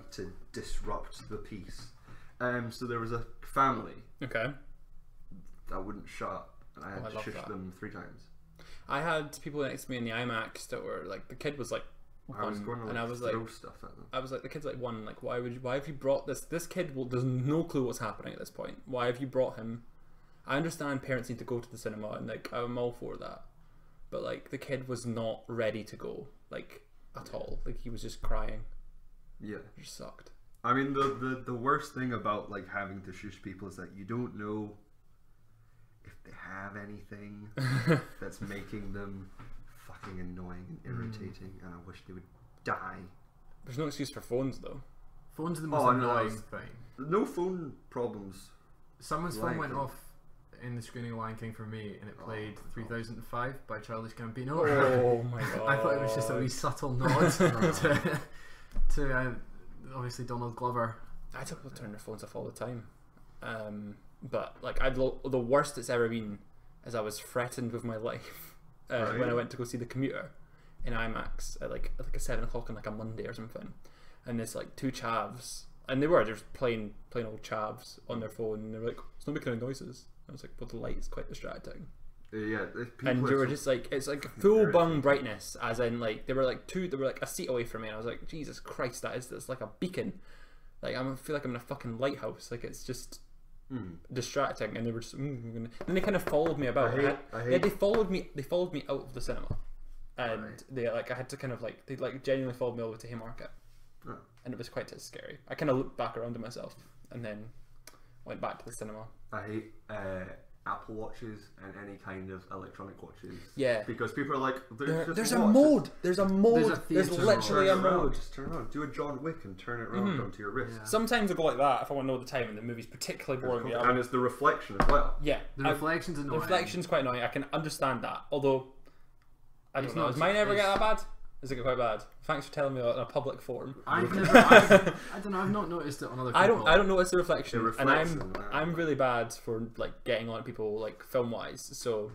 right to disrupt the peace. So there was a family Okay. that wouldn't shut up, and I had to shush them 3 times. I had people next to me in the IMAX that were like, the kid was like one, I was going to and I was throw like, stuff at them. I was like, the kid's like 1. Like, why have you brought this kid? Well, there's no clue what's happening at this point. Why have you brought him? I understand parents need to go to the cinema, and like I'm all for that, but like the kid was not ready to go, like at all. Like he was just crying. Yeah, It just sucked. I mean the worst thing about like having to shush people is that you don't know if they have anything that's making them fucking annoying and irritating, and I wish they would die. There's no excuse for phones though. Phones are the most annoying thing. No phone problems. Someone's phone went off in the screening of Lion King for me, and it played 3005 by Childish Gambino. Oh my god! I thought it was just a wee subtle nod to obviously Donald Glover. I tell people to turn their phones off all the time, but like the worst it's ever been is I was threatened with my life when I went to go see The Commuter in IMAX at like a 7 o'clock on like a Monday or something, and there's like 2 chavs, and they're just plain old chavs on their phone, and they're like, it's not making any noises. I was like, well, the light's quite distracting. Yeah, and you were just like, it's like full bung brightness, as in like they were like a seat away from me, and I was like, Jesus Christ, that's like a beacon. Like I feel like I'm in a fucking lighthouse. Like it's just distracting, and they were just. And they kind of followed me about. They followed me out of the cinema, and they like I had to kind of like they like genuinely followed me over to Haymarket, and it was quite scary. I kind of looked back around at myself, and then went back to the cinema. I hate Apple Watches and any kind of electronic watches. Yeah. Because people are like, there's a mode. There's literally a mode. Just turn it on. Do a John Wick and turn it around onto your wrist. Yeah. Sometimes I go like that if I want to know the time and the movie's particularly boring me. And it's the reflection as well. Yeah. The reflection's annoying. The reflection's quite annoying. I can understand that. Although, I don't know. Does mine ever get that bad? Is it quite bad? Thanks for telling me on a public forum. I don't know. I've not noticed it on other people. I don't notice the reflection, and I'm really bad for like getting on people like film wise. So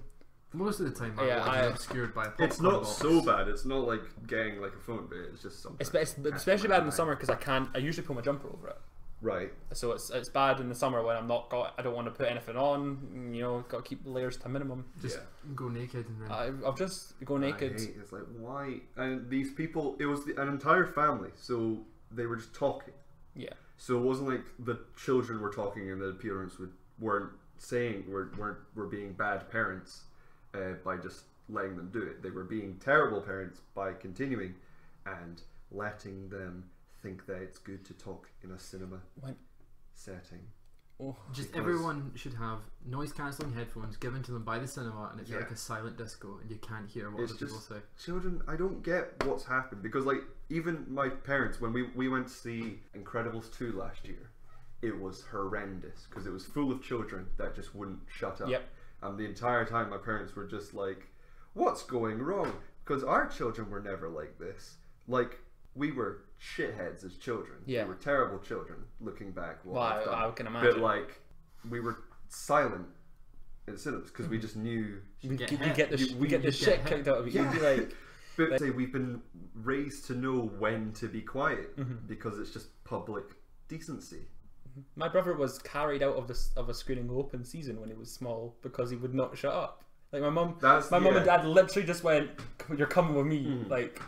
most of the time, I'm obscured by a popcorn It's not box. so bad. It's not like getting like a phone, but it's just something. Especially bad in the summer because I usually put my jumper over it. Right. So it's bad in the summer when I don't want to put anything on. You know, got to keep the layers to a minimum. Just go naked and then. I'll just go naked. It's like, why? And these people, it was an entire family, so they were just talking. Yeah. So it wasn't like the children were talking and the parents weren't saying were being bad parents by just letting them do it. They were being terrible parents by continuing and letting them think that it's good to talk in a cinema setting. Just everyone should have noise cancelling headphones given to them by the cinema, and it's like a silent disco, and you can't hear what other people say. Children, I don't get what's happened, because like even my parents, when we went to see Incredibles 2 last year, it was horrendous because it was full of children that just wouldn't shut up. Yep. And the entire time my parents were just like, what's going wrong? Because our children were never like this. Like, we were shitheads as children. Yeah. We were terrible children looking back. I can imagine. But like, we were silent in cinemas because we just knew we get the shit kicked out of you. You'd be like, but say we've been raised to know when to be quiet because it's just public decency. My brother was carried out of a screening open season when he was small because he would not shut up. Like my mum and dad literally just went, "You're coming with me." Like.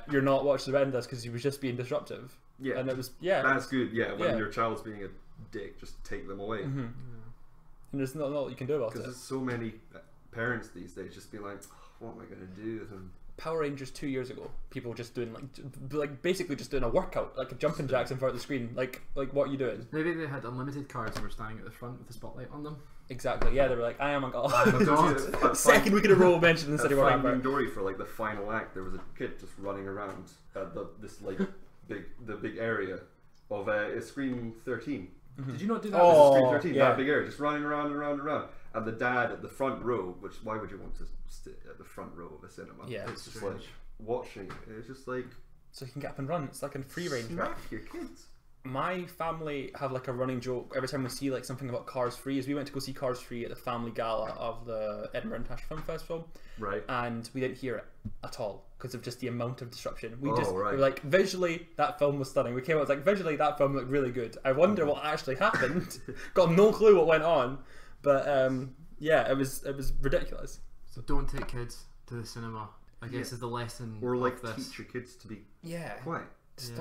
You're not watching the Rendas because he was just being disruptive. Yeah, and it was That's good. Yeah, when your child's being a dick, just take them away. And there's not a lot you can do about it. Because there's so many parents these days just be like, "What am I gonna do with them?" Power Rangers 2 years ago, people just doing like basically just doing a workout, like a jumping jacks in front of the screen. Like what are you doing? Maybe they had unlimited cards and were standing at the front with the spotlight on them. Exactly. Yeah, they were like, "I am a god." I'm a god. Second week in a row mentioned in City War Lion King and Jordi for like the final act, there was a kid just running around this like big area of screen 13. Did you not do that? Screen 13, that big area, just running around and around and around. And the dad at the front row, which why would you want to sit at the front row of a cinema? Yeah, it's just like watching it. It's just like so you can get up and run. It's like a free range. Smack your kids. my family have like a running joke every time we see like something about Cars 3 is we went to go see Cars 3 at the family gala of the Edinburgh International Film Festival, Right. and we didn't hear it at all because of just the amount of disruption. We Oh, just right. we were like, visually that film was stunning. We came out, it was like, visually that film looked really good. I wonder what actually happened. Got no clue what went on, but yeah, it was ridiculous. So don't take kids to the cinema, I guess, is the lesson. Or like of this. teach your kids to be Yeah. quiet.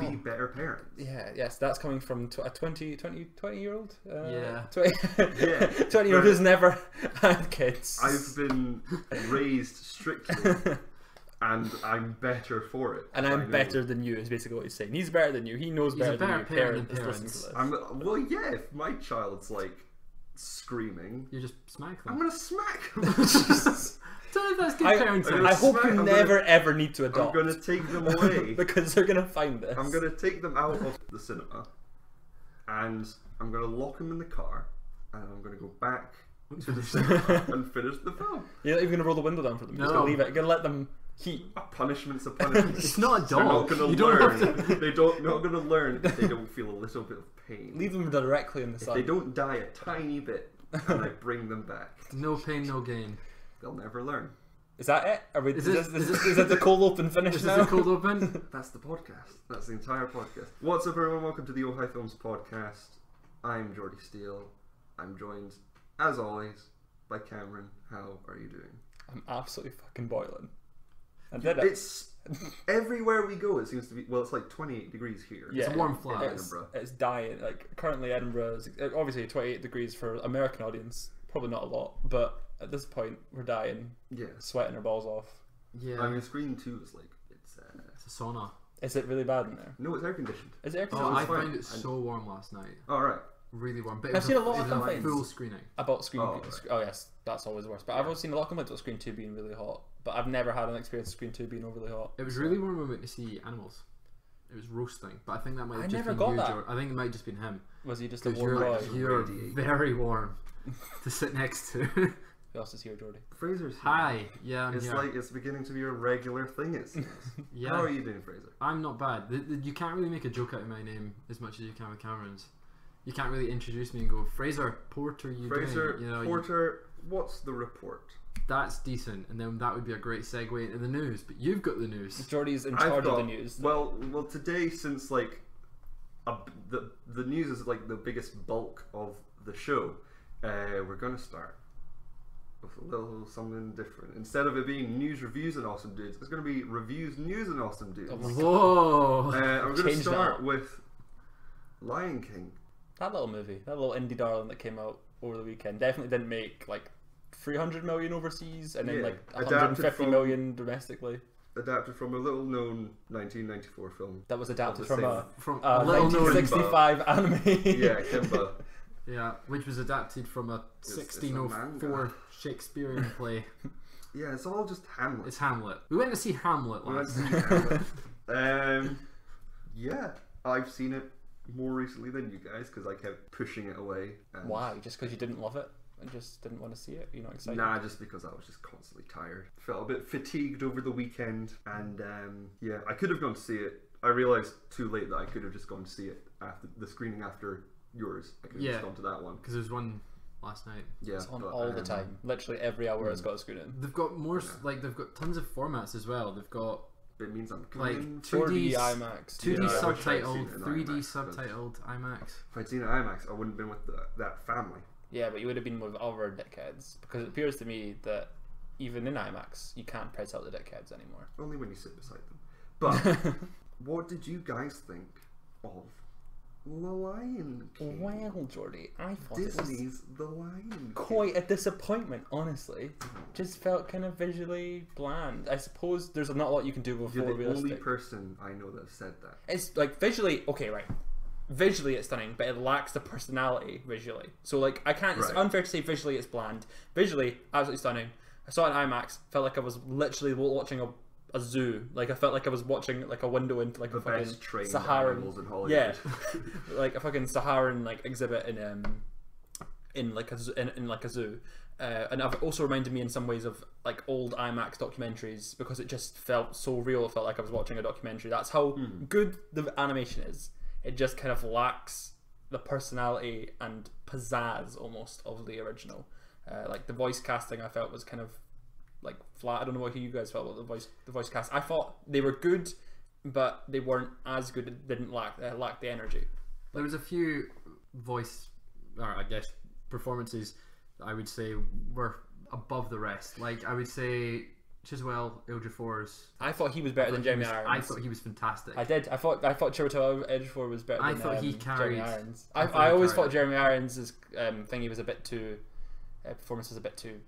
Be better parents. Yeah, yes, that's coming from a 20-year-old? Yeah. 20-year-old who's never had kids. I've been raised strictly, and I'm better for it. And I I'm know. better than you is basically what he's saying. He's better than you. He knows He's better a than better you. parent than is listening parents. to this. Well, yeah. If my child's like screaming, You just smack them. I'm gonna smack him. Don't know if that's good I parenting. hope you I'm never ever need to I'm adopt. gonna take them away. because they're gonna find this. I'm gonna take them out of the cinema, and I'm gonna lock them in the car, and I'm gonna go back to the cinema and finish the film. You're not even gonna roll the window down for them. You're just No. gonna leave it. You're gonna let them heat. A punishment's a punishment. It's not a They're not dog. gonna You don't learn. have to. Not gonna learn if they don't feel a little bit of pain. Leave them directly in the If sun. they don't die a tiny bit, and I bring them back, No pain, no gain. they'll never learn. Is that it? Are we, Is is this- it the cold open finish Is now? this a cold open? That's the podcast. That's the entire podcast. What's up, everyone? Welcome to the Oh Hi Films podcast. I'm Jordi Steele. I'm joined, as always, by Cameron. How are you doing? I'm absolutely fucking boiling. I did it. It's everywhere we go. It seems to be. Well, it's like 28 degrees here. Yeah, It's a warm flat. It's dying. Like currently, Edinburgh is obviously 28 degrees for American audience. Probably not a lot, but at this point, we're dying, Yeah. sweating our balls off. Yeah. I mean, screen 2 is like It's a sauna. Is it really bad in there? no, it's air conditioned. Is it air Oh, conditioned? I it's fine. found it so warm last night. All right. Really warm. But I've seen a lot of it was complaints. full screening. About screen. Oh, Oh yes, that's always the worst. But I've also seen a lot of complaints about Screen 2 being really hot. But I've never had an experience of Screen 2 being overly hot. It was really warm when we went to see Animals. It was roasting, but I think that might have I just never been got you, that. George. I think it might have just been him. Was he just a Because warm boy? you're Radiating. very warm to sit next to. Who else is here, Jordi? Fraser's here. Hi. Yeah, I'm It's here. like it's beginning to be a regular thing. It seems. Yeah. How are you doing, Fraser? I'm not bad. You can't really make a joke out of my name as much as you can with Cameron's. You can't really introduce me and go, Fraser Porter, you Fraser doing? You know, Porter, what's the report? that's decent, and then that would be a great segue into the news. But you've got the news. Jordi's in I've charge of got- the news. Well, today, since like the news is like the biggest bulk of the show, we're gonna start with a little something different. Instead of it being news, reviews, and awesome dudes, it's gonna be reviews, news, and awesome dudes. Oh my Whoa! I'm gonna Change start that. with Lion King. That little movie, that little indie darling that came out over the weekend, definitely didn't make like 300 million overseas and then Yeah. like Adapted 150 from- million domestically. Adapted from a little-known 1994 film. That was adapted Of the from a From uh, little known, 1965 anime. Yeah, Kimba. yeah, which was adapted from a It's a 1604 manga. Shakespearean play. Yeah, it's all just Hamlet. It's Hamlet. We went to see Hamlet We went last to night. see Hamlet. Yeah, I've seen it more recently than you guys because I kept pushing it away. And Why? Just because you didn't love it and just didn't want to see it? You're not excited? Nah, just because I was just constantly tired. Felt a bit fatigued over the weekend, and yeah, I could have gone to see it. I realised too late that I could have just gone to see it after the screening after yours. I could have Yeah. just gone to that one. Because there's one last night. Yeah, It's on but, all the time. Literally every hour it's got a screen in. They've got more, like they've got tons of formats as well. They've got It means I'm like coming. 2D 4D IMAX. 2D Yeah, I wish I'd seen subtitled, it in 3D IMAX, but- subtitled IMAX. If I'd seen it in IMAX, I wouldn't have been with that family. Yeah, but you would have been with other dickheads because it appears to me that even in IMAX you can't press out the dickheads anymore. Only when you sit beside them. But what did you guys think of The Lion King? Well, Jordi, I thought it was Disney's The Lion King. quite a disappointment, honestly. Just felt kind of visually bland. I suppose there's not a lot you can do before You're the only realistic. person I know that said that. It's like visually okay, right? Visually it's stunning, but it lacks the personality visually. So like I can't. It's Right. unfair to say visually it's bland. Visually, absolutely stunning. I saw it in IMAX. Felt like I was literally watching a zoo. Like I felt like I was watching like a window into like The a fucking best trained Saharan. animals in Hollywood. Yeah, like a fucking Saharan like exhibit in like a zoo. And it also reminded me in some ways of like old IMAX documentaries because it just felt so real. It felt like I was watching a documentary. That's how good the animation is. it just kind of lacks the personality and pizzazz almost of the original. Like the voice casting, I felt was kind of like flat. I don't know what you guys felt about the voice cast. I thought they were good, but they weren't as good. It didn't lack the energy. There was a few voice, or I guess performances that I would say were above the rest. Like I would say Chiswell Ejiofor's. I thought he was better than Jeremy Irons. I thought he was fantastic. I did. I thought Chiwetel Ejiofor was better. I than, thought he carried. Jeremy Irons. I always thought Jeremy Irons' thing he was a bit too. Performance was a bit too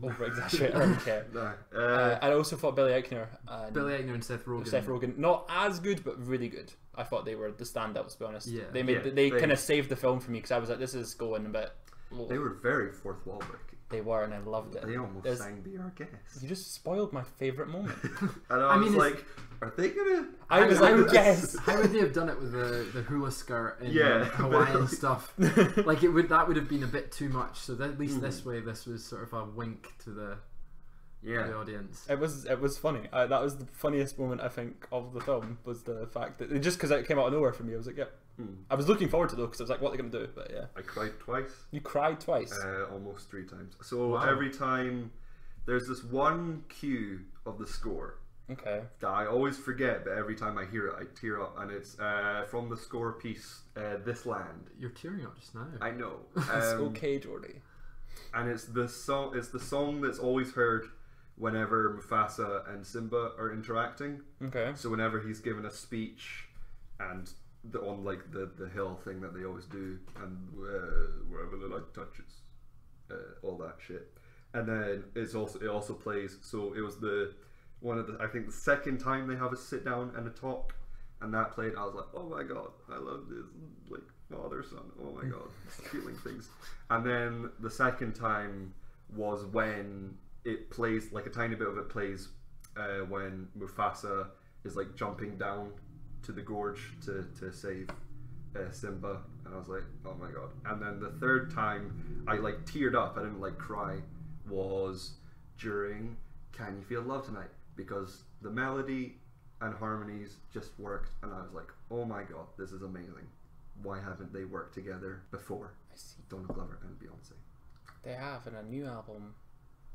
over exaggerated. I don't care. No. I also thought Billy Eichner and Seth Rogen not as good, but really good. I thought they were the standouts. To be honest, yeah. They kind of saved the film for me because I was like, this is going a bit. They were very fourth wall breaking. They were, and I loved it. They almost sang "Be Our Guest." You just spoiled my favourite moment. And I was like, "Are they gonna?" I was like, "Yes." How would they have done it with the hula skirt and Hawaiian stuff? Like that would have been a bit too much. So at least this way, this was sort of a wink to the audience. It was funny. That was the funniest moment I think of the film, was the fact that just because it came out of nowhere for me, I was like, "Yep." I was looking forward to it though, because I was like, what are they going to do? But yeah. I cried twice. You cried twice? Almost 3 times. So every time, there's this one cue of the score. Okay. That I always forget, but every time I hear it, I tear up. And it's from the score piece, This Land. You're tearing up just now. I know. It's okay, Jordi. And it's the song that's always heard whenever Mufasa and Simba are interacting. Okay. So whenever he's given a speech and on like the hill thing that they always do, and wherever the light touches, all that shit, and then it also plays. So it was I think the second time they have a sit down and a talk, and that played. I was like, oh my god, I love this, like father son. Oh my god, feeling things. And then the second time was when it plays, like a tiny bit of it plays when Mufasa is like jumping down to the gorge to save Simba, and I was like, oh my god. And then the third time I like teared up, I didn't like cry, was during Can You Feel Love Tonight, because the melody and harmonies just worked, and I was like, oh my god, this is amazing. Why haven't they worked together before? I see. Donald Glover and Beyonce. They have in a new album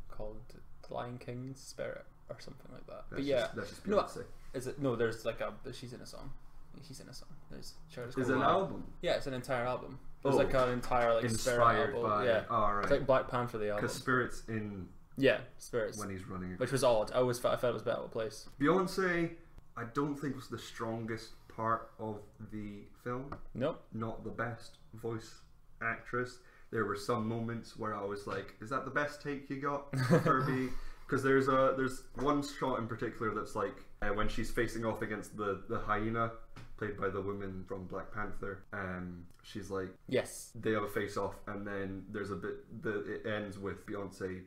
called Lion King's Spirit or something like that. But yeah, that's just Beyonce. Is it? No, there's like she's in a song. He's in a song. There's is it an album? Yeah, it's an entire album. There's like an entire like inspired Spirit album. by. Yeah, right. It's like Black Panther the album. Because Spirit's in. Yeah, Spirits. When he's running it. Which was odd. I felt it was better of a place. Beyonce, I don't think was the strongest part of the film. Nope. Not the best voice actress. There were some moments where I was like, is that the best take you got, Herbie? Because there's one shot in particular that's like when she's facing off against the hyena played by the woman from Black Panther. She's like, yes, they have a face off, and then there's a bit it ends with Beyonce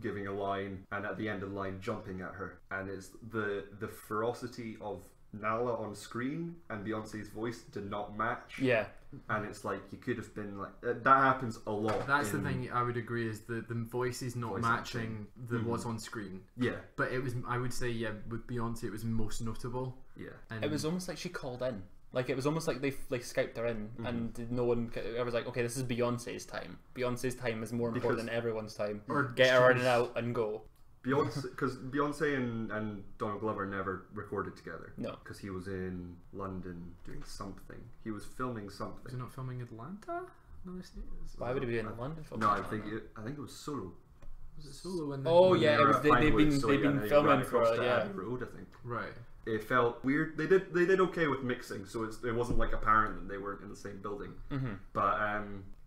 giving a line, and at the end of the line jumping at her, and it's the ferocity of Nala on screen and Beyonce's voice did not match. Yeah. And it's like you could have been like that happens a lot. That's the thing I would agree is the voice is not matching what's on screen. Yeah. But it was, I would say, with Beyonce it was most notable. Yeah. And it was almost like she called in. Like it was almost like they Skyped her in, and no one. I was like, okay, this is Beyonce's time. Beyonce's time is more important than everyone's time. Or get her in and out and go. Beyonce, because Beyonce and Donald Glover never recorded together. No, because he was in London doing something. He was filming something. Was he not filming Atlanta? Why would he be in London filming? No, I think it was solo. Was it solo? Oh yeah, it was. They've been filming for Abbey Road, I think. Right. It felt weird. They did okay with mixing, so it wasn't like apparent that they weren't in the same building. Mm-hmm. But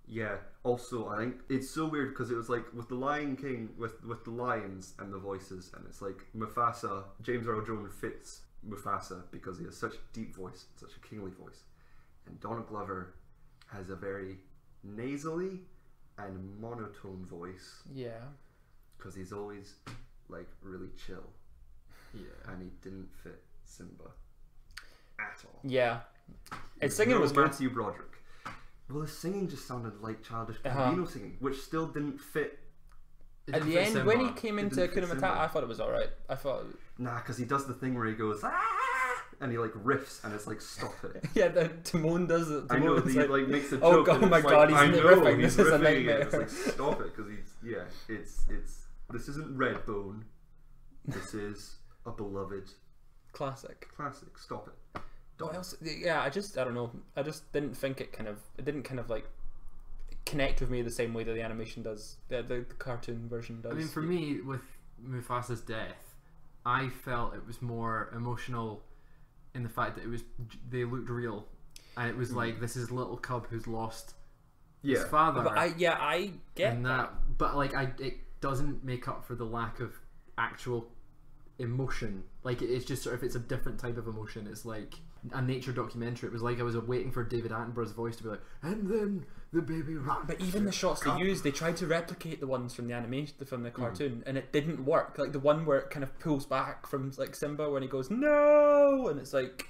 yeah. Also, I think it's so weird because it was like with the Lion King, with the lions and the voices, and it's like Mufasa. James Earl Jones fits Mufasa because he has such a deep voice, such a kingly voice, and Donald Glover has a very nasally and monotone voice. Yeah. Because he's always like really chill. Yeah. And he didn't fit Simba at all. Yeah. His singing was good. Matthew Broderick. Well, his singing just sounded like childish Bambino singing, which still didn't fit. At the end, Simba. When he came into Hakuna Matata, I thought it was alright. I thought... Nah, because he does the thing where he goes, ah! and he like riffs, and it's like, stop it. Yeah, Timon does it. I know, he like, like makes a joke. oh god, and my it's god, like, he's I know, riffing. He's This is a riffing, nightmare. and it's like, stop it, because it's this isn't Redbone. This is a beloved classic. Stop it. What else? Yeah, I don't know. I just didn't think it didn't kind of like connect with me the same way that the animation does, the cartoon version does. I mean, for me, with Mufasa's death, I felt it was more emotional in the fact that they looked real, and it was like, this is little cub who's lost his father. But I get that. But like, it doesn't make up for the lack of actual emotion. Like, it's just sort of, it's a different type of emotion. It's like a nature documentary. It was like I was waiting for David Attenborough's voice to be like, and then the baby ran. But even the shots they used, they tried to replicate the ones from the animation, from the cartoon, and it didn't work. Like the one where it kind of pulls back from like Simba when he goes no, and it's like,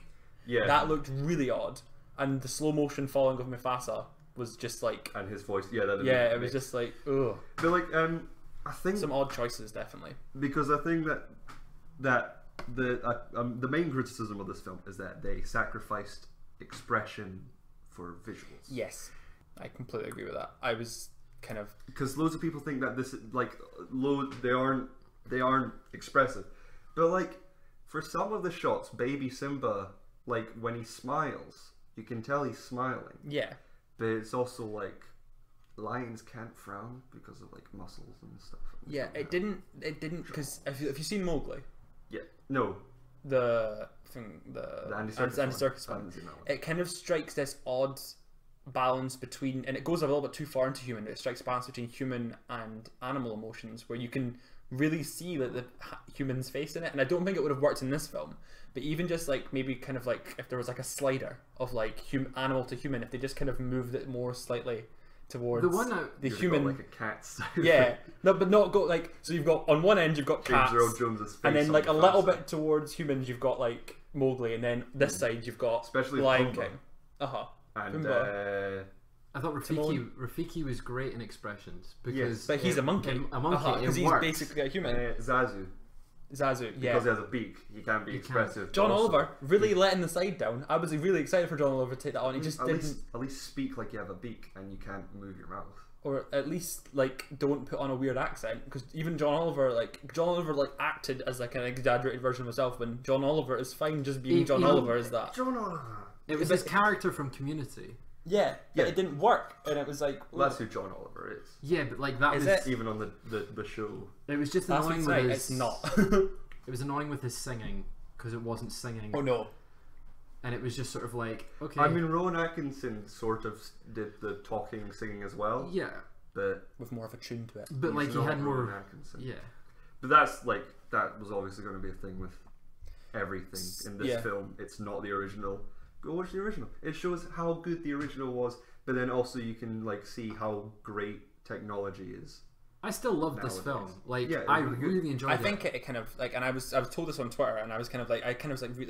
that looked really odd. And the slow motion falling of Mufasa was just like, and his voice, it was just like, ugh. But like, I think some odd choices, definitely. Because I think that the main criticism of this film is that they sacrificed expression for visuals. Yes, I completely agree with that. I was kind of, because loads of people think that this like they aren't expressive, but like for some of the shots, baby Simba, like when he smiles, you can tell he's smiling. Yeah, but it's also like lions can't frown because of like muscles and stuff. Yeah, it didn't because have you seen Mowgli? Yeah. No. The Andy Serkis one. It kind of strikes this odd balance between, and it goes a little bit too far into human. It strikes a balance between human and animal emotions, where you can really see like the human's face in it. And I don't think it would have worked in this film. But even just like maybe kind of like if there was like a slider of like animal to human, if they just kind of moved it more slightly towards the human, like a cat style. Yeah, no, but not go like, so you've got on one end you've got cats, and then like a little bit towards humans you've got like Mowgli, and then this side you've got especially Lion Pumbaa. King. And I thought Rafiki was great in expressions because, but he's a monkey. Because he's basically a human. Zazu, yeah. Because he has a beak, he can't be expressive. John Oliver really letting the side down. I was really excited for John Oliver to take that on. He just didn't. At least speak like you have a beak and you can't move your mouth. Or at least like don't put on a weird accent, because even John Oliver acted as like an exaggerated version of himself, when John Oliver is fine just being John Oliver as that. John Oliver. It was his character from Community. Yeah, but it didn't work, and it was like, well, that's who John Oliver is. Yeah, but like that is was even on the show. It was just annoying with his. It's not. It was annoying with his singing because it wasn't singing. Oh no. And it was just sort of like, okay. I mean, Rowan Atkinson sort of did the talking, singing as well. Yeah, but with more of a tune to it. But like he had more. Atkinson. Yeah. But that's like that was obviously going to be a thing with everything in this film. It's not the original. Go watch the original. It shows how good the original was, but then also you can like see how great technology is. I still love this film. Like, yeah, I really enjoyed it. I think it kind of like, and I was told this on Twitter, and I was kind of like,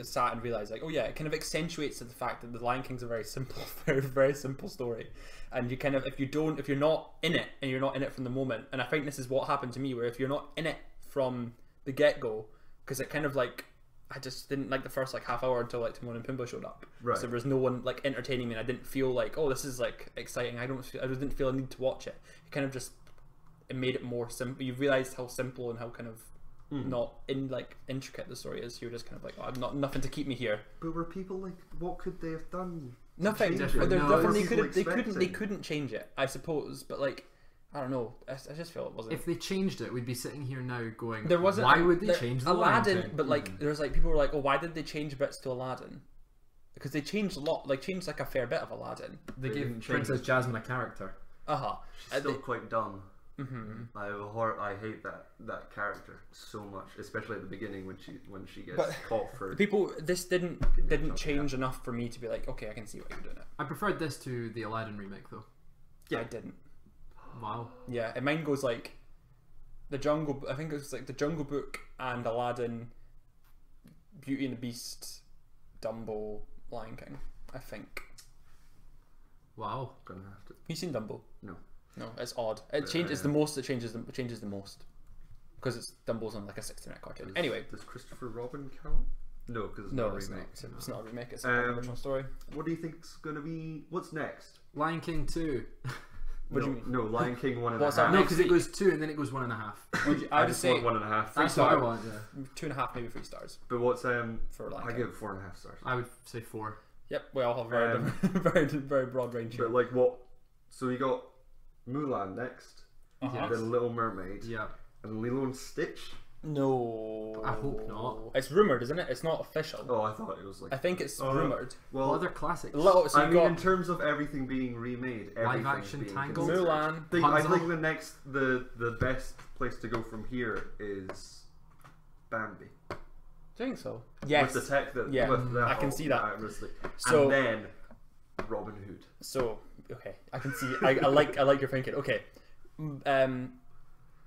sat and realized like, oh yeah, it kind of accentuates the fact that the Lion King's a very simple, very simple story, and you kind of if you're not in it, and you're not in it from the moment, and I think this is what happened to me, where if you're not in it from the get go, because it kind of like, I just didn't like the first like half hour until like Timon and Pumbaa showed up. Right. So there was no one like entertaining me, and I didn't feel like, oh, this is like exciting. I didn't feel a need to watch it. It kind of just, it made it more simple. You realised how simple and how kind of not intricate the story is. You're just kind of like, oh, I've not nothing to keep me here. But were people like, what could they have done? Nothing. They couldn't change it, I suppose. But like, I don't know. I just feel it wasn't. If they changed it, we'd be sitting here now going, there wasn't. Why would they change the Aladdin? Lion King? But like, there's like people were like, oh, why did they change bits to Aladdin? Because they changed a lot. Like changed like a fair bit of Aladdin. They gave Princess Jasmine a character. She's still quite dumb. Mm-hmm. I hate that character so much, especially at the beginning when she gets caught for. People, this didn't change enough for me to be like, okay, I can see why you're doing it. I preferred this to the Aladdin remake though. Yeah, I didn't. Wow. Yeah, and mine goes like the Jungle. I think it was like the Jungle Book and Aladdin, Beauty and the Beast, Dumbo, Lion King. I think. Wow. Gonna have to. You seen Dumbo? No. No, it's odd. It changes the most. It changes the most because it's Dumbo's on like a 60-minute cartoon. Anyway, does Christopher Robin count? No, because it's No, not a it's not. remake. It's not a remake. It's an original story. What do you think's going to be? What's next? Lion King 2. What no, do you mean? No, Lion King 1.5. What's that No, next because it goes 2 and then it goes 1.5. I would just say want 1.5. That's what I star. want. Yeah. 2.5, maybe 3 stars But what's for Lion I King. give it 4.5 stars. I would say 4. Yep, we all have very, very broad range here. But like what? So we got Mulan next, Uh-huh. then Little Mermaid, Yeah. and Lilo and Stitch. No, I hope not. It's rumored, isn't it? It's not official. Oh, I thought it was like. I think it's Oh, rumored. Well, What other classics? So I you mean, got in terms of everything being remade, everything action being Tangled? considered. Mulan. I Rapunzel? think the best place to go from here is Bambi. Do you think so? Yes. With the tech that, Yeah, with that I can see that. Honestly. So- and then Robin Hood. So okay, I can see. I like your thinking. Okay,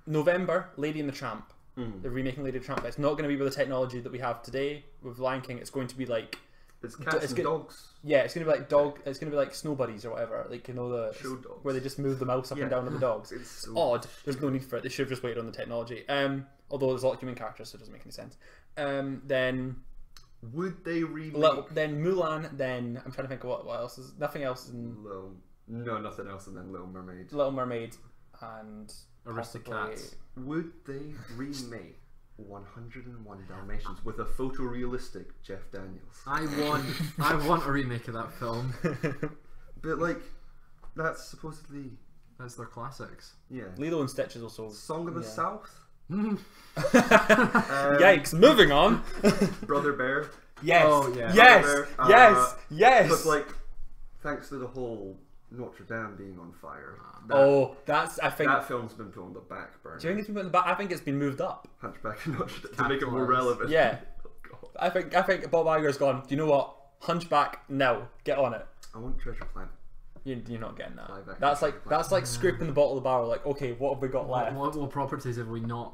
November, Lady and the Tramp. They're remaking Lady and the Tramp. But it's not going to be with the technology that we have today with Lion King. It's going to be like It's cats it's and good- dogs. yeah, it's going to be like dog. It's going to be like Snow Buddies or whatever. Like the Show dogs. where they just move the mouse up and Yeah. down with the dogs. It's so Odd. There's no need for it. They should have just waited on the technology. Although there's a lot of human characters, so it doesn't make any sense. Then Would they remake then Mulan. Then I'm trying to think of what else is. Nothing else in nothing else, and then Little Mermaid. Little Mermaid and possibly- Aristocats. Would they remake 101 Dalmatians with a photorealistic Jeff Daniels? I want a remake of that film. But like, that's supposedly That's their classics. Lilo and Stitch is also. Song of the yeah. South. Yikes! Moving on. Brother Bear. Yes. Oh, yeah. Yes. Brother Bear, Yes. But like, thanks to the whole Notre Dame being on fire, that's. I think. that film's been put on the back burner. Do you think it's been put in the back? I think it's been moved up. Hunchback of Notre Dame to make it more Capitalised. relevant. Yeah. Oh, God. I think Bob Iger's gone. Do you know what? Hunchback. No, get on it. I want Treasure Planet. You're not getting that. Live action That's like scraping the bottom of the barrel. Like, okay, what have we got left? What properties have we not,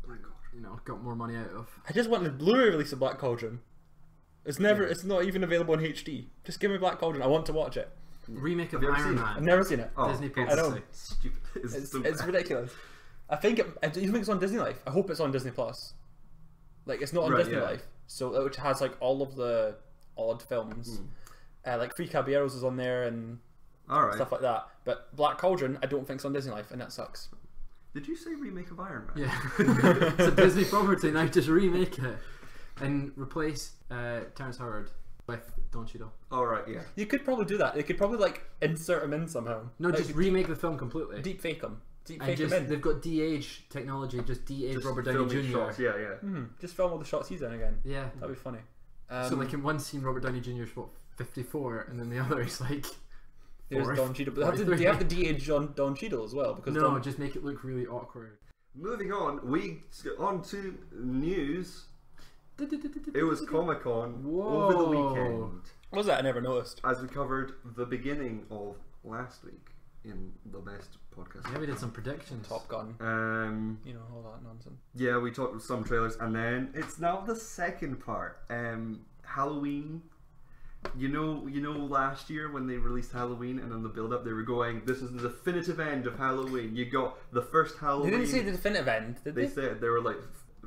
Oh my God. got more money out of? I just wanted a Blu-ray release of Black Cauldron. It's not even available in HD. Just give me Black Cauldron. I want to watch it. Remake of Have you ever Iron seen it? I've Man. never seen it. Oh, Disney it's Plus. I know. Stupid. It's so It's bad. ridiculous. I think you think it's on Disney Life. I hope it's on Disney Plus. Like it's not on Right, Disney yeah. Life, so which has like all of the odd films, like Free Caballeros is on there and All right. stuff like that. But Black Cauldron, I don't think it's on Disney Life, and that sucks. Did you say remake of Iron Man? Yeah. It's a Disney property now. Just remake it and replace Terrence Howard with Don Cheadle. All right. Yeah. You could probably do that. They could probably like insert him in somehow. No, Like, just remake the film completely. deep fake him. Deep And fake him just in. they've got de-age technology. Just de-age Just Robert Downey filming Jr. shots. Yeah. Yeah. Just film all the shots he's in again. Yeah. That'd be funny. So like in one scene, Robert Downey Jr. is 54, and then the other is like. There's fourth, Don Cheadle. But they have the de-age Don Cheadle as well because No, just make it look really awkward. Moving on, on to news. It was Comic-Con over the Whoa. weekend, what was that? I never noticed. as we covered the beginning of last week in the best podcast. Yeah, we did some predictions. Top Gun. Um, You know, all that nonsense. yeah, we talked with some trailers, and then it's now the second part. Halloween. You know, last year when they released Halloween, and on the build-up they were going, "This is the definitive end of Halloween." You got the first Halloween. They didn't say the definitive end, did They they? said they were like,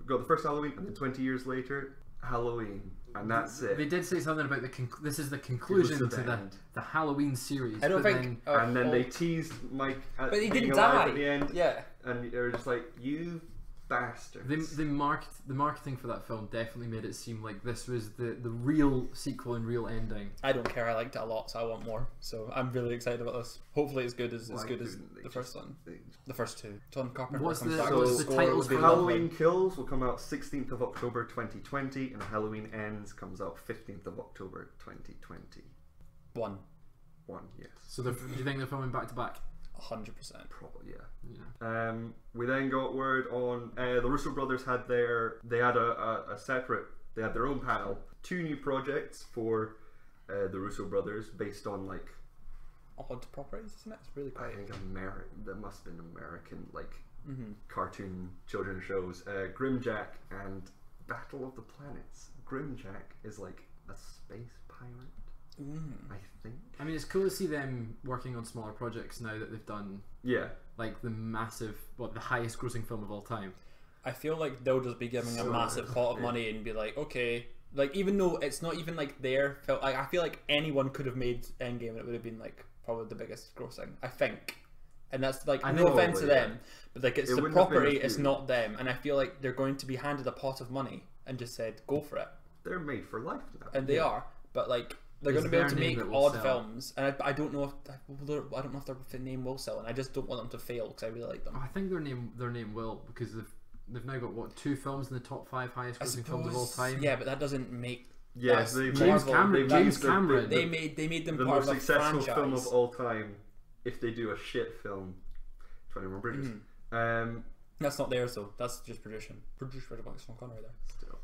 got the first Halloween, and then 20 years later, Halloween, and that's it. They did say something about this is the conclusion It was to the end. the Halloween series. I don't but think. And then they teased Mike at But he being didn't alive die. at the end, Yeah. and they were just like, "You bastards." the marketing for that film definitely made it seem like this was the real sequel and real ending. I don't care. I liked it a lot, so I want more. So I'm really excited about this. Hopefully, it's good as Why good as couldn't they the first one. They- The first two. John Carpenter What's comes the- back. what's with the score, titles it'll be for lovely. Halloween Kills will come out 16th of October 2020, and Halloween Ends comes out 15th of October 2020. One. Yes. So do you think they're filming back to back? 100%. Probably, yeah. Yeah. We then got word on the Russo brothers had their own panel, 2 new projects for the Russo brothers based on like Odd properties, isn't it? It's really I quite. think there must have been American like Mm-hmm. cartoon children's shows. Grimjack and Battle of the Planets. Grimjack is like a space pirate, I think. I mean, it's cool to see them working on smaller projects now that they've done Yeah. like the the highest grossing film of all time. I feel like they'll just be giving a So, massive pot of yeah. money and be like, okay, Like, even though it's not even like their film, like, I feel like anyone could have made Endgame and it would have been like probably the biggest grossing, I think. And that's like, no offense to them, but like it's the property, it's not them. And I feel like they're going to be handed a pot of money and just said, go for it. They're made for life now. And they are, but like they're going to be able to make odd films, and I don't know if their name will sell, and I just don't want them to fail because I really like them. I think their name will, because they've now got what, 2 films in the top 5 highest grossing films of all time. Yeah, but that doesn't make. Yes, James Cameron. They made them the part most of a successful franchise. film of all time. If they do a shit film, 21 Bridges. That's not theirs though. That's just produced by Sean Connery there. Still,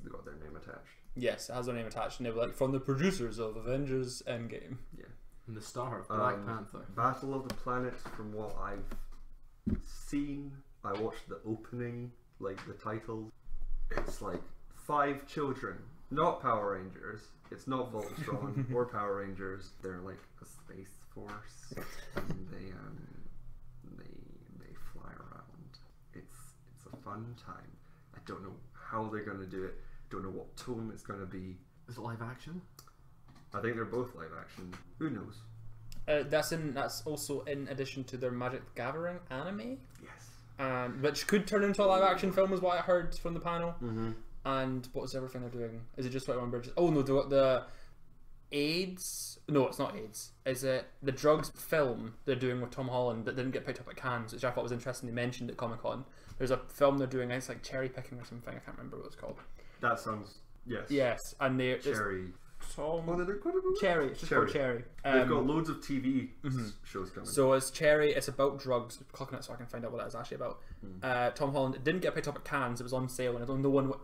they got their name attached. Yes, it has their name attached, and they were like from the producers of Avengers Endgame. Yeah. And the star of Black Panther. Battle of the Planets. From what I've seen, I watched the opening, like the title. It's like 5 children, not Power Rangers. It's not Voltron or Power Rangers. They're like a space force, and they fly around. It's a fun time. I don't know how they're gonna do it. Don't know what tone it's gonna be. Is it live action? I think they're both live action. Who knows? That's also in addition to their Magic the Gathering anime. Yes. Which could turn into a live action film, is what I heard from the panel. Mm-hmm. And what was everything they're doing? Is it just 21 Bridges? Oh no, the AIDS. No, it's not AIDS. Is it the drugs film they're doing with Tom Holland that didn't get picked up at Cannes, which I thought was interesting. They mentioned at Comic Con. There's a film they're doing. It's like cherry picking or something. I can't remember what it's called. That sounds Yes, and they Cherry. Cherry. It's just called Cherry. They've got loads of TV shows coming. So it's Cherry. It's about drugs. Clocking it so I can find out what that is actually about. Tom Holland didn't get picked up at Cannes. It was on sale, and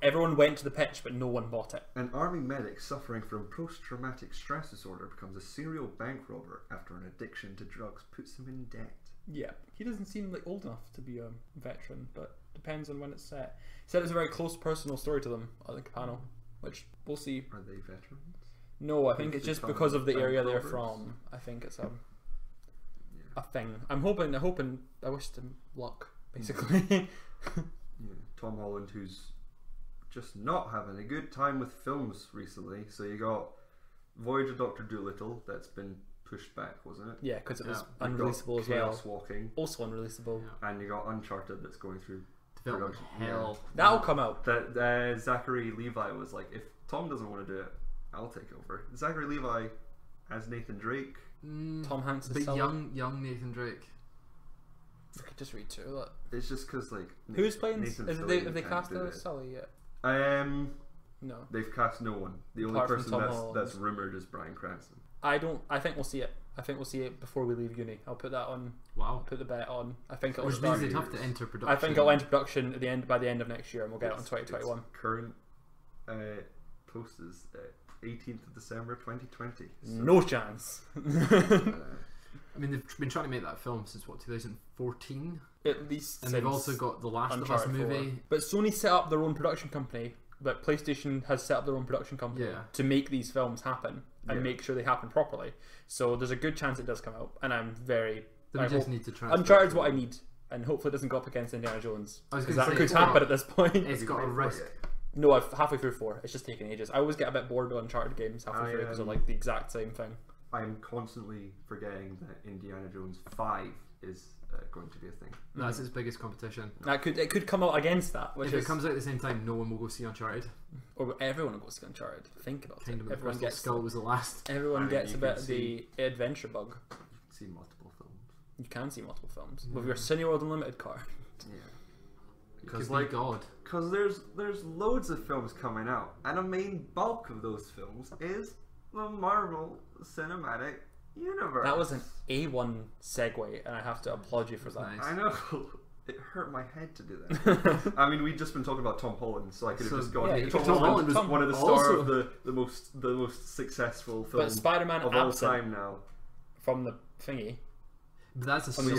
everyone went to the pitch, but no one bought it. An army medic suffering from post-traumatic stress disorder becomes a serial bank robber after an addiction to drugs puts him in debt. Yeah, he doesn't seem like old enough to be a veteran, but depends on when it's set. He said it was a very close personal story to them at the panel, which we'll see. Are they veterans? No, I think it's just because of the area they're from. I think it's a thing. I wish them luck, basically. Yeah. Tom Holland, who's just not having a good time with films recently. So you got Voyage of Dr. Dolittle that's been pushed back, wasn't it? Yeah, because it was unreleasable as well. Chaos Walking. Also unreleasable. Yeah. And you got Uncharted that's going through Development hell. That'll come out. That Zachary Levi was like, if Tom doesn't want to do it, I'll take over. Zachary Levi as Nathan Drake. Tom Hanks is but young Nathan Drake. I could just read to it. It's just because like who's playing? Have they can't cast do it. Sully yet? No, they've cast no one. The only Apart person from Tom that's rumored is Bryan Cranston. I think we'll see it. I think we'll see it before we leave uni. I'll put that on. Wow. I'll put the bet on. I think it'll Which start. means they'd have to enter production. I think it'll enter production by the end of next year, and we'll get it on 2021. Current post is 18th of December 2020. So, no chance. I mean, they've been trying to make that film since what, 2014? At least. And they've also got the Last of Us movie. But Sony set up their own production company. But PlayStation has set up their own production company to make these films happen and make sure they happen properly. So there's a good chance it does come out, and I'm very. They just need to try. Uncharted's what I need, and hopefully it doesn't go up against Indiana Jones. Because that could happen at this point. It's got a risk. No, I've halfway through 4. It's just taking ages. I always get a bit bored with Uncharted games halfway through because they're like the exact same thing. I'm constantly forgetting that Indiana Jones 5 is going to be a thing. That's its biggest competition. It could come out against that. If it comes out at the same time, no one will go see Uncharted. Or everyone will go see Uncharted. Think about it. Everyone gets Skull was the last. Everyone gets a bit of the adventure bug. You can see multiple films. You can see multiple films with your Cineworld Unlimited card. Yeah. Because like God. Because there's loads of films coming out, and a main bulk of those films is the Marvel Cinematic Universe. That was an A1 segue, and I have to applaud you for that. Nice. I know. It hurt my head to do that. I mean, we've just been talking about Tom Holland, so I could have just gone. Yeah, Tom Holland was one of the stars of the most successful film but Spider-Man of all time now. From the thingy. But that's a Sony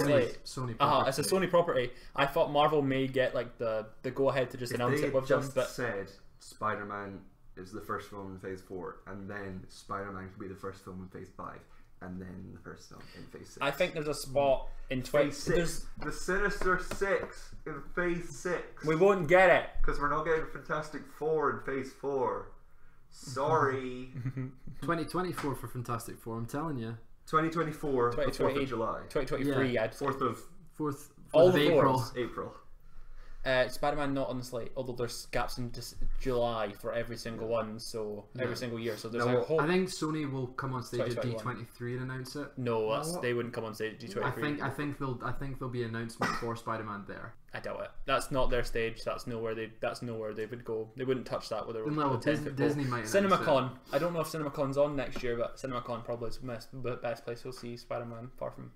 property. It's a Sony property. I thought Marvel may get like the go ahead to just announce it with them. But said Spider-Man is the first film in Phase 4, and then Spider-Man could be the first film in Phase 5. And then the first film in Phase 6. I think there's a spot in Phase 6. The Sinister Six in Phase 6. We won't get it because we're not getting Fantastic Four in Phase 4. Sorry. 2024 for Fantastic Four. I'm telling you. 2024, the 4th of July. 2023, Yeah. I'd say. 4th All of the April. fours. April. Spider-Man not on the slate, although there's gaps in July for every single one, so every single year. So there's No, a whole. I think Sony will come on stage at 2021. D23 and announce it. No, they wouldn't come on stage at D23. I think there'll be an announcement for Spider-Man there. I doubt it. That's not their stage. That's nowhere they would go. They wouldn't touch that with a No, with a 10-foot Disney pole. might announce CinemaCon. I don't know if CinemaCon's on next year, but CinemaCon probably is the best place we'll see Spider-Man. Far from,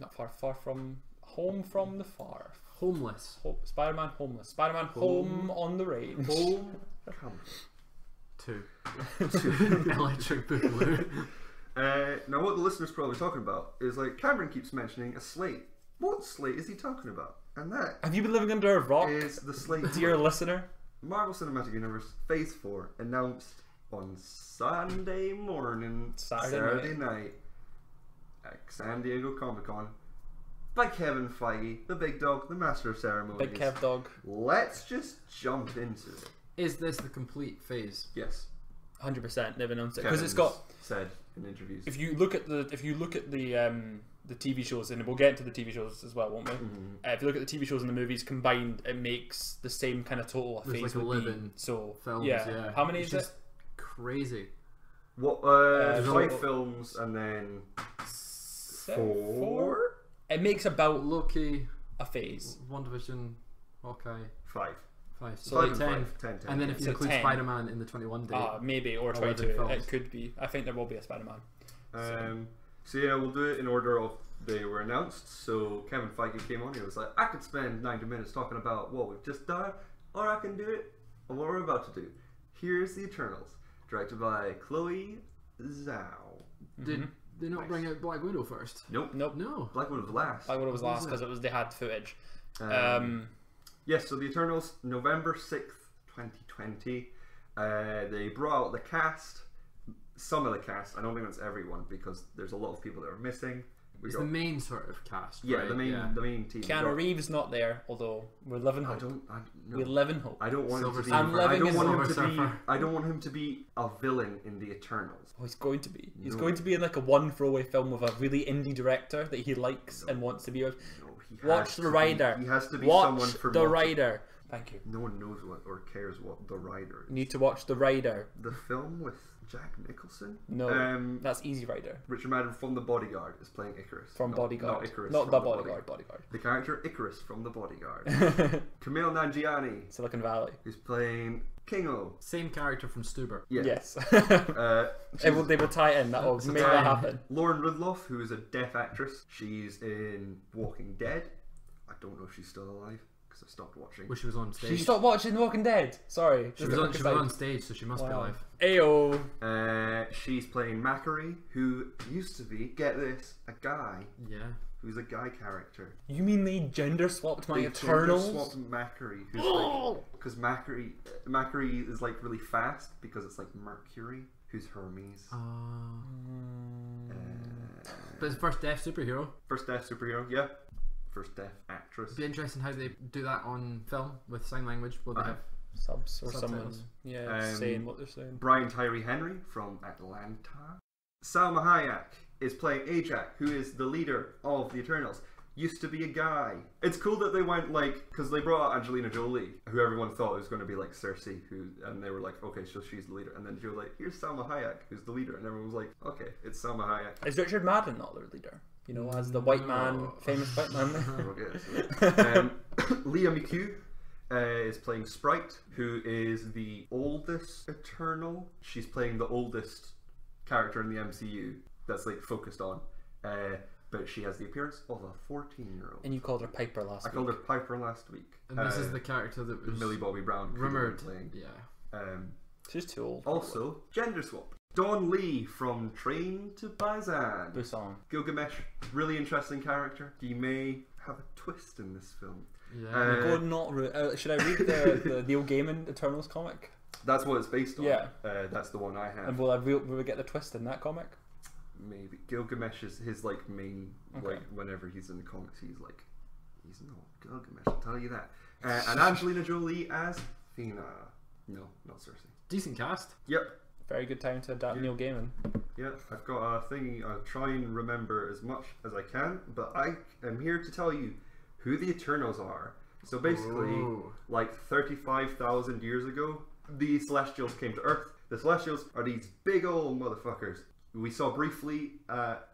not far from home from the far. Homeless. Spider-Man homeless. Spider-Man home on the range. Home. Come. 2. Electric Boogaloo. Now, what the listener's probably talking about is like Cameron keeps mentioning a slate. What slate is he talking about? And that Have you been living under a rock, is the slate. dear listener? Marvel Cinematic Universe Phase 4 announced on Sunday morning, Saturday night at San Diego Comic Con by Kevin Feige, the big dog, the master of ceremonies. Big Kev dog. Let's just jump into it. Is this the complete phase? Yes, 100%. They've announced it Kevin's because it's got. said in interviews. If you look at the TV shows, and we'll get into the TV shows as well, won't we? If you look at the TV shows and the movies combined, it makes the same kind of total a There's phase like would 11 be. So films, yeah. How many it's is it? just crazy. What? There's 5 films and then 4. It makes about Loki, a phase. WandaVision, Hawkeye, 5. 5. So So like like 10. 10. And then if you So include 10. Spider-Man in the 21 day. Maybe, or 11 22. films. It could be. I think there will be a Spider-Man. So yeah, we'll do it in order of they were announced. So Kevin Feige came on. He was like, I could spend 90 minutes talking about what we've just done, or I can do it on what we're about to do. Here's the Eternals, directed by Chloe Zhao. Did they not bring out Black Widow first? Nope. No. Black Widow was last. Black Widow was What last was because they had footage. Yes, so the Eternals, November 6th, 2020. They brought out the cast, some of the cast. I don't think that's everyone because there's a lot of people that are missing. It's the main sort of cast. Yeah, right? the main team. Keanu Reeves not there, although we're living hope. We live in hope. I don't want him to be. I'm living in I don't want him to be a villain in the Eternals. Oh, he's going to be. He's No. going to be in like a one throwaway film with a really indie director that he likes and wants to be with. No, he Watch has The to Rider. Be, he has to be Watch someone for The Rider. Thank you. No one knows what or cares what The Rider is. You need to watch The Rider. The film with Jack Nicholson? No, that's Easy Rider. Richard Madden from The Bodyguard is playing Icarus. From Bodyguard. Not Icarus. Not from The Bodyguard. Bodyguard. The character Icarus from The Bodyguard. Camille Nanjiani Silicon Valley. is playing Kingo. Same character from Stuber. Yeah. Yes. They they will tie in. That will make that happen. Lauren Ridloff, who is a deaf actress, she's in Walking Dead. I don't know if she's still alive because I stopped watching. Well, she was on She stage. stopped watching The Walking Dead. Sorry. She was on stage, so she must be Wow. alive. Ayo. She's playing Macquarie, who used to be, get this, a guy Yeah. who's a guy character. You mean they gender swapped my They Eternals? swapped Macquarie, who's like, because Macquarie is like really fast because it's like Mercury, who's Hermes. But it's first deaf superhero. First deaf superhero, yeah. First deaf actress. Be interesting how they do that on film with sign language. Will they have? Subs or Subtitles. someone saying what they're saying. Brian Tyree Henry from Atlanta. Salma Hayek is playing Ajak, who is the leader of the Eternals. Used to be a guy. It's cool that they went like, because they brought out Angelina Jolie, who everyone thought was going to be like Cersei, and they were like, okay, so she's the leader. And then she was like, here's Salma Hayek, who's the leader. And everyone was like, okay, it's Salma Hayek. Is Richard Madden not the leader? You know, as the white man, famous white man. Leah McHugh is playing Sprite, who is the oldest Eternal. She's playing the oldest character in the MCU that's like focused on. But she has the appearance of a 14-year-old. And you called her Piper last week. I called her Piper last week. And this is the character that was Millie Bobby Brown rumored playing. Yeah. She's too old. Also, gender swap. Dawn Lee from Train to Busan. Busan. Gilgamesh, really interesting character. He may have a twist in this film. Yeah. Go not should I read the Neil Gaiman Eternals comic? That's what it's based on. Yeah. That's the one I have. And will we get the twist in that comic? Maybe Gilgamesh is his like main Okay. like whenever he's in the comics he's not Gilgamesh, I'll tell you that. And Angelina Jolie as Athena. No, not Cersei. Decent cast. Yep. Very good time to adapt Neil Gaiman. Yeah, I've got a thingy. I'll try and remember as much as I can, but I am here to tell you who the Eternals are. So basically, like 35,000 years ago, the Celestials came to Earth. The Celestials are these big old motherfuckers. We saw briefly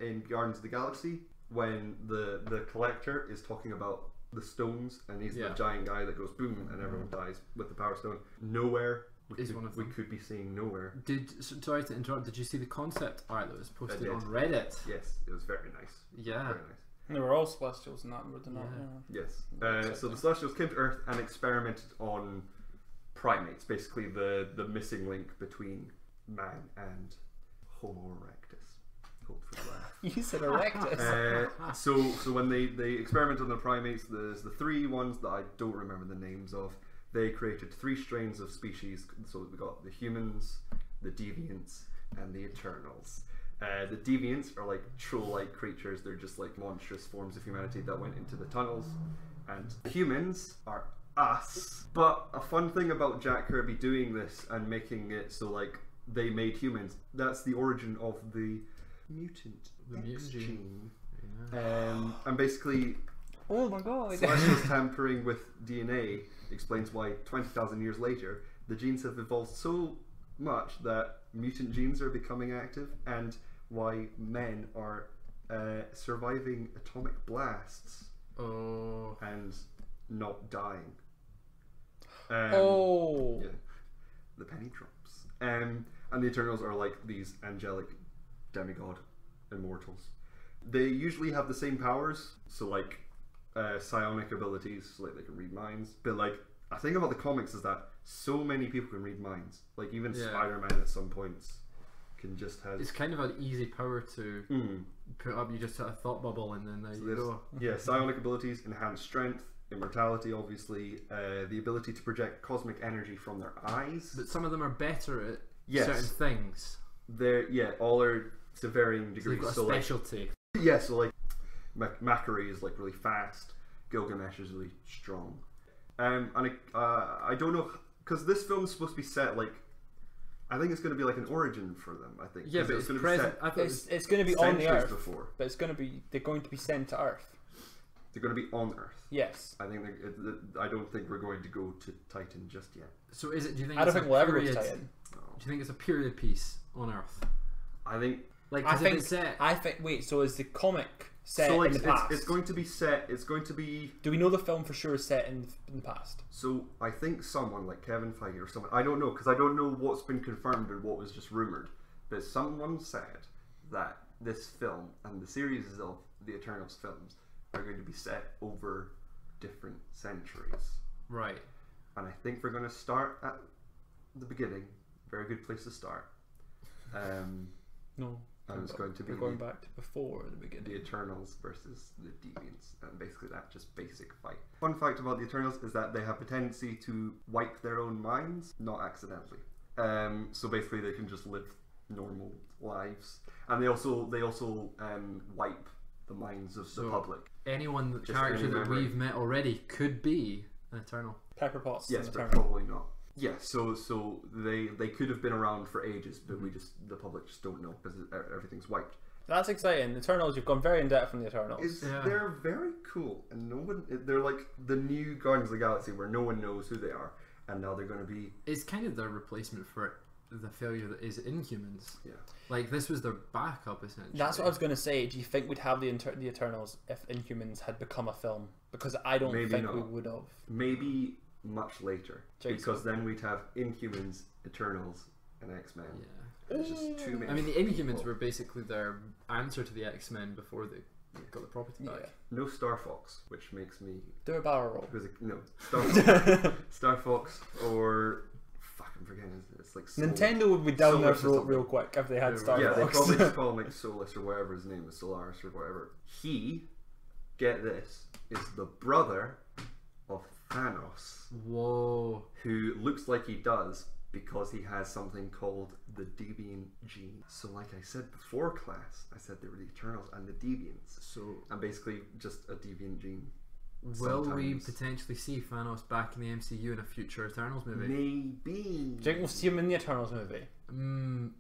in Guardians of the Galaxy when the Collector is talking about the stones, and he's the giant guy that goes boom and everyone dies with the Power Stone. Nowhere. We could be seeing nowhere. Sorry to interrupt, did you see the concept art that was posted on Reddit? Yes, it was very nice. Yeah. Very nice. They were all Celestials in that, were they not? Yes. So the Celestials came to Earth and experimented on primates, basically the missing link between man and Homo erectus. Hope for the laugh. You said erectus. So when they experimented on the primates, there's the three ones that I don't remember the names of. They created 3 strains of species. So we got the humans, the deviants, and the Eternals. The deviants are like troll-like creatures. They're just like monstrous forms of humanity that went into the tunnels. And the humans are us. But a fun thing about Jack Kirby doing this and making it so like they made humans, that's the origin of the mutant gene. Yeah. And basically, oh my god, Celestials tampering with DNA explains why 20,000 years later the genes have evolved so much that mutant genes are becoming active, and why men are surviving atomic blasts and not dying. Yeah, the penny drops. And the Eternals are like these angelic demigod immortals. They usually have the same powers, so like psionic abilities, so like they can read minds. But like, I think about the comics is that so many people can read minds. Like even Spider-Man at some points can just have. It's kind of an easy power to put up. You just hit a thought bubble and then there you go. Yeah, psionic abilities, enhanced strength, immortality, obviously, the ability to project cosmic energy from their eyes. But some of them are better at certain things. They're all are to varying degrees. So they've got a specialty. Like, so like Macquarie is like really fast. Gilgamesh is really strong. And I don't know, because this film's supposed to be set like, I think it's going to be like an origin for them. I think. Yeah, but it's present. It's going to be on the Earth. Before. But they're going to be sent to Earth. They're going to be on Earth. Yes. I think. I don't think we're going to go to Titan just yet. So is it? Do you think? I don't think we'll ever go to Titan. No. Do you think it's a period piece on Earth? I think. Like, wait. So is the comic set in the past? It's going to be set. It's going to be. Do we know the film for sure is set in the past? So I think someone like Kevin Feige or someone, I don't know, because I don't know what's been confirmed or what was just rumored, but someone said that this film and the series of the Eternals films are going to be set over different centuries. Right. And I think we're going to start at the beginning. Very good place to start. No. And it's going to be. We're going back to before the beginning. The Eternals versus the Deviants, and basically that just basic fight. Fun fact about the Eternals is that they have a tendency to wipe their own minds, not accidentally. So basically they can just live normal lives, and they also wipe the minds of the public. Anyone character that we've met already could be an Eternal. Pepper Potts. Yes, but probably not. Yeah, so they could have been around for ages, but the public just don't know because everything's wiped. That's exciting. The Eternals, you've gone very in depth on the Eternals. They're very cool, and they're like the new Guardians of the Galaxy where no one knows who they are, and now they're going to be. It's kind of their replacement for the failure that is Inhumans. Yeah, like this was their backup essentially. That's what I was going to say. Do you think we'd have the Eternals if Inhumans had become a film? Because I don't think we would have. Maybe much later, because then we'd have Inhumans, Eternals, and X-Men. Yeah, it's just too many. I mean, the Inhumans were basically their answer to the X-Men before they got the property back. Yeah. No Star Fox, which makes me do a barrel roll. No, Star Fox or I'm forgetting. It's like Nintendo would be down their throat real quick if they had Star Fox. Yeah, they probably just call him like Solus or whatever his name is, Solaris or whatever. He, get this, is the brother of Thanos. Whoa. Who looks like he does because he has something called the Deviant gene. So like I said before class, I said there were the Eternals and the Deviants. So and basically just a Deviant gene Will we sometimes. potentially see Thanos back in the MCU in a future Eternals movie? Maybe. Do you think we'll see him in the Eternals movie?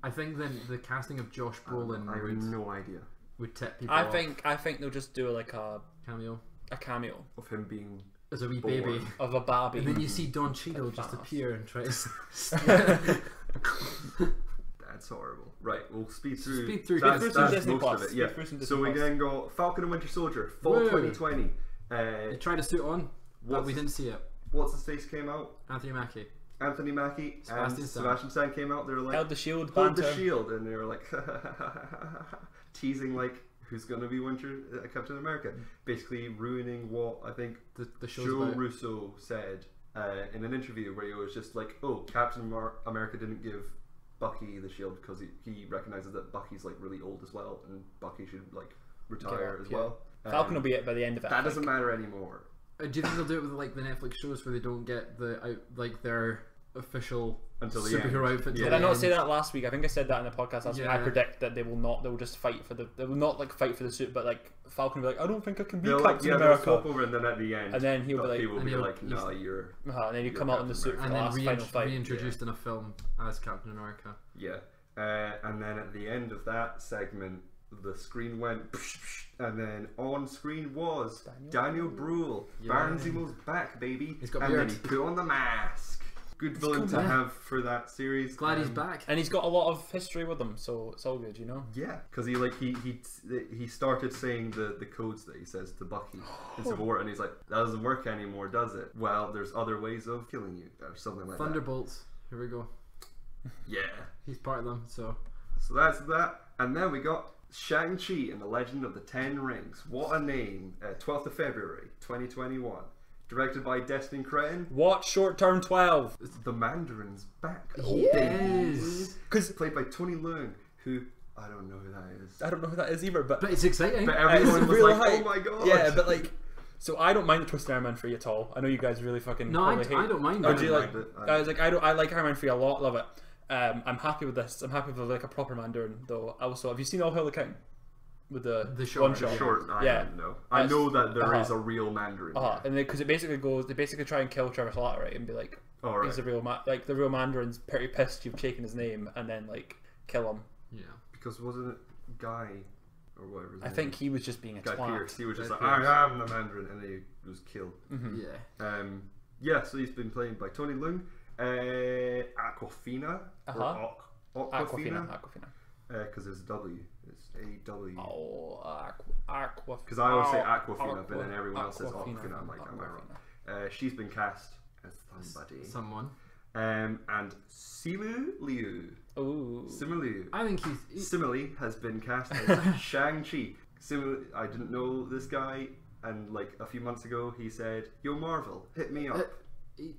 I think then the casting of Josh Brolin I have no idea would tip people I off. think they'll just do like a Cameo cameo of him being as a wee bored. baby. of a Barbie. And then you see Don Cheadle just Thanos. appear and try to... That's horrible. Right, we'll speed through. Speed through. That's, Speed through some that's Disney most Plus. of it. Speed Yeah. through some So Disney we Plus. then got Falcon and Winter Soldier, fall Woo. 2020. They tried a suit on, but we didn't see it. What's his face came out? Anthony Mackie. Anthony Mackie Sebastian and Stan. Sebastian Stan came out. They were like, Held the shield, hold the banter. shield, and they were like teasing like who's gonna be Captain America, basically ruining what I think The show's Joe about. Russo said in an interview where he was just like, oh, Captain America didn't give Bucky the shield because he recognizes that Bucky's like really old as well, and Bucky should like retire as yeah. well. Falcon will be it by the end of it. That doesn't matter anymore. Do you think they'll do it with like the Netflix shows where they don't get like their official Until the superhero end. outfit? Yeah. Did I not say that last week? I think I said that in the podcast last week. I Yeah. predict that they will not. They will just fight for the. They will not like fight for the suit, but like Falcon will be like, I don't think I can be They'll Captain they'll America. swap over, and then at the end, And then he'll be Bucky like- will and be he'll- like, no, you're And then you You're come out in the Captain suit for And the then last final fight. reintroduced in a film as Captain America. yeah. And then at the end of that segment, the screen went, psh, psh, and then on screen was Daniel Bruhl. Yeah. Baron Zemo's back, baby. He's got and beard. then he put on the mask. Good villain to cool, yeah. have for that series. Glad he's back. And he's got a lot of history with him, so it's all good, you know. Yeah, because he started saying the codes that he says to Bucky in Civil War, and he's like, that doesn't work anymore, does it? Well, there's other ways of killing you, or something like Thunderbolts. Here we go. that. Yeah. He's part of them, so So that's that. And then we got Shang-Chi and the Legend of the Ten Rings. What a name. 12th of February, 2021. Directed by Destin Cretton. What short term 12? The Mandarin's back. Yes. Because Played by Tony Leung, who, I don't know who that is. I don't know who that is either, but But it's exciting. But everyone it's was real like, hype. oh my god. Yeah, but like, so I don't mind the Twisted Iron Man 3 at all. I know you guys really fucking No, probably hate. I don't mind Or that. do you I like? don't mind it. I was like, I like Iron Man 3 a lot. Love it. I'm happy with this. I'm happy with like a proper Mandarin though. Also, have you seen All Hail the King? With the short, one shot. yeah. Short, I Yeah. don't know. I That's- know that there is uh-huh. a real Mandarin. And because it basically goes, they basically try and kill Trevor Slaughter, right, and be like, All right. he's the real like the real Mandarin's pretty pissed you've taken his name, and then like kill him. Yeah. Because wasn't it Guy or whatever his I name think is? he was just being a Guy twat. Pearce. He was just Guy like, Pearce. I am the Mandarin, and then he was killed. Mhm. Yeah. Yeah, so he's been played by Tony Leung, Aquafina, Uh-huh. or Aquafina. Aquafina, because there's a W. It's A-W. Oh, Aqua. Because I always say Aquafina, but then everyone else says Aquafina. Aquafina. I'm like, am I Aquafina. wrong? She's been cast as somebody. Someone. And Simu Liu. Ooh. Simu Liu. I think he's Simile has been cast as Shang-Chi. I didn't know this guy, and like a few months ago he said, Yo Marvel, hit me up. they,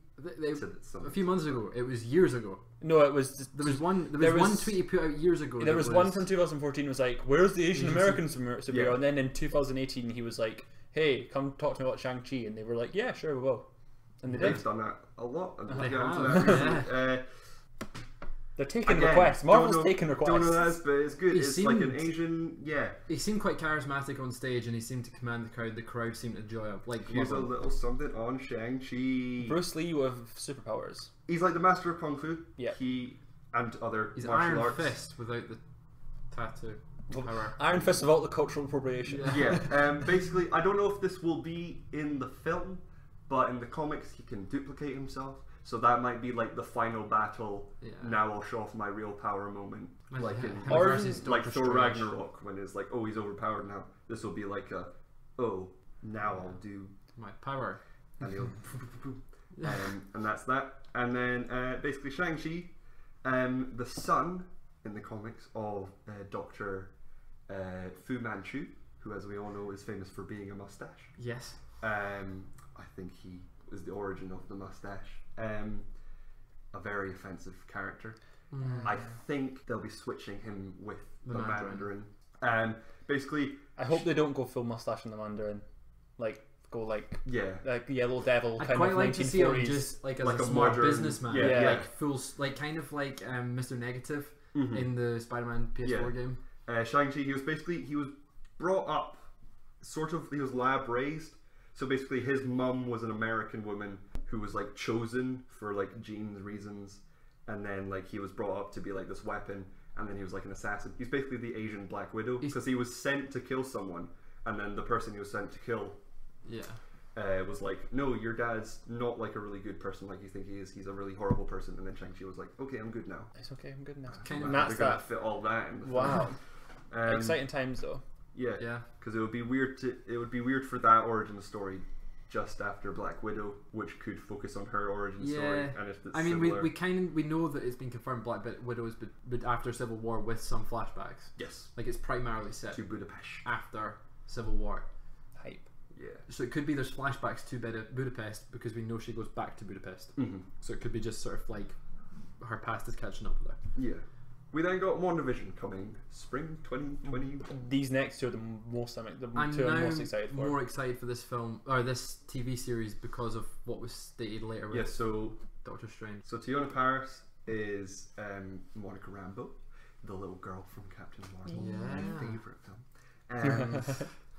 Said it a few months ago. It was years ago. No, it was. There was one. there one was- tweet he put out years ago. There that was one from 2014 was like, where's the Asian American superhero? Yeah. And then in 2018 he was like, hey, come talk to me about Shang-Chi. And they were like, yeah, sure, we will. And they They've did. done that a lot. And They we'll get into have, that recently. They're taking Again, requests. Marvel's don't know- taking requests. Don't know that, but it's good. He It's like an seemed- Asian, yeah. He seemed quite charismatic on stage, and he seemed to command the crowd. The crowd seemed to enjoy him. Like Here's a love him. little something on Shang-Chi. Bruce Lee with superpowers. He's like the master of Kung Fu. Yeah. He and other He's martial Iron arts. Fist without the tattoo power. Iron Fist of all the cultural appropriation. Yeah. Yeah, basically, I don't know if this will be in the film, but in the comics, he can duplicate himself. So that might be like the final battle. Yeah. Now I'll show off my real power moment, like in Him Or versus like Doctor Thor Strange. Ragnarok, when it's like, oh, he's overpowered now. This will be like a, oh, now I'll do, My power. and he'll, and that's that. And then basically Shang-Chi, the son in the comics of Doctor Fu Manchu, who, as we all know, is famous for being a mustache. Yes. I think he was the origin of the mustache. A very offensive character. I think they'll be switching him with The the Mandarin. Mandarin. Basically, I hope they don't go full mustache in the Mandarin. Like, go like yeah. Yellow Devil I'd kind quite of like to see him 1940s. just like as Like a a smart modern- businessman, yeah, yeah. like full, like kind of like Mr. Negative Mhm. in the Spider-Man PS4 Yeah. game. Shang-Chi, he was brought up, sort of, he was lab raised, So basically, his mum was an American woman who was like chosen for like genes reasons, and then like he was brought up to be like this weapon, and then he was like an assassin. He's basically the Asian Black Widow because he was sent to kill someone, and then the person he was sent to kill, was like, no, your dad's not like a really good person like you think he is. He's a really horrible person. And then Shang-Chi was like, okay, I'm good now. It's okay, I'm good now. And that's gonna fit all that in the wow. film. Exciting times though. Yeah. Because it would be weird for that origin story just after Black Widow, which could focus on her origin story. And if it's similar... we know that it's been confirmed Black Widow is but after Civil War with some flashbacks. Yes. Like it's primarily set to Budapest after Civil War. Hype. Yeah. So it could be there's flashbacks to Budapest because we know she goes back to Budapest. So it could be just sort of like her past is catching up with her. Yeah. We then got WandaVision coming spring 2020. These next two are the most I'm most excited for. More excited for this film or this TV series because of what was stated later with so Doctor Strange. So Teyonah Parris is Monica Rambeau, the little girl from Captain Marvel, my favourite film.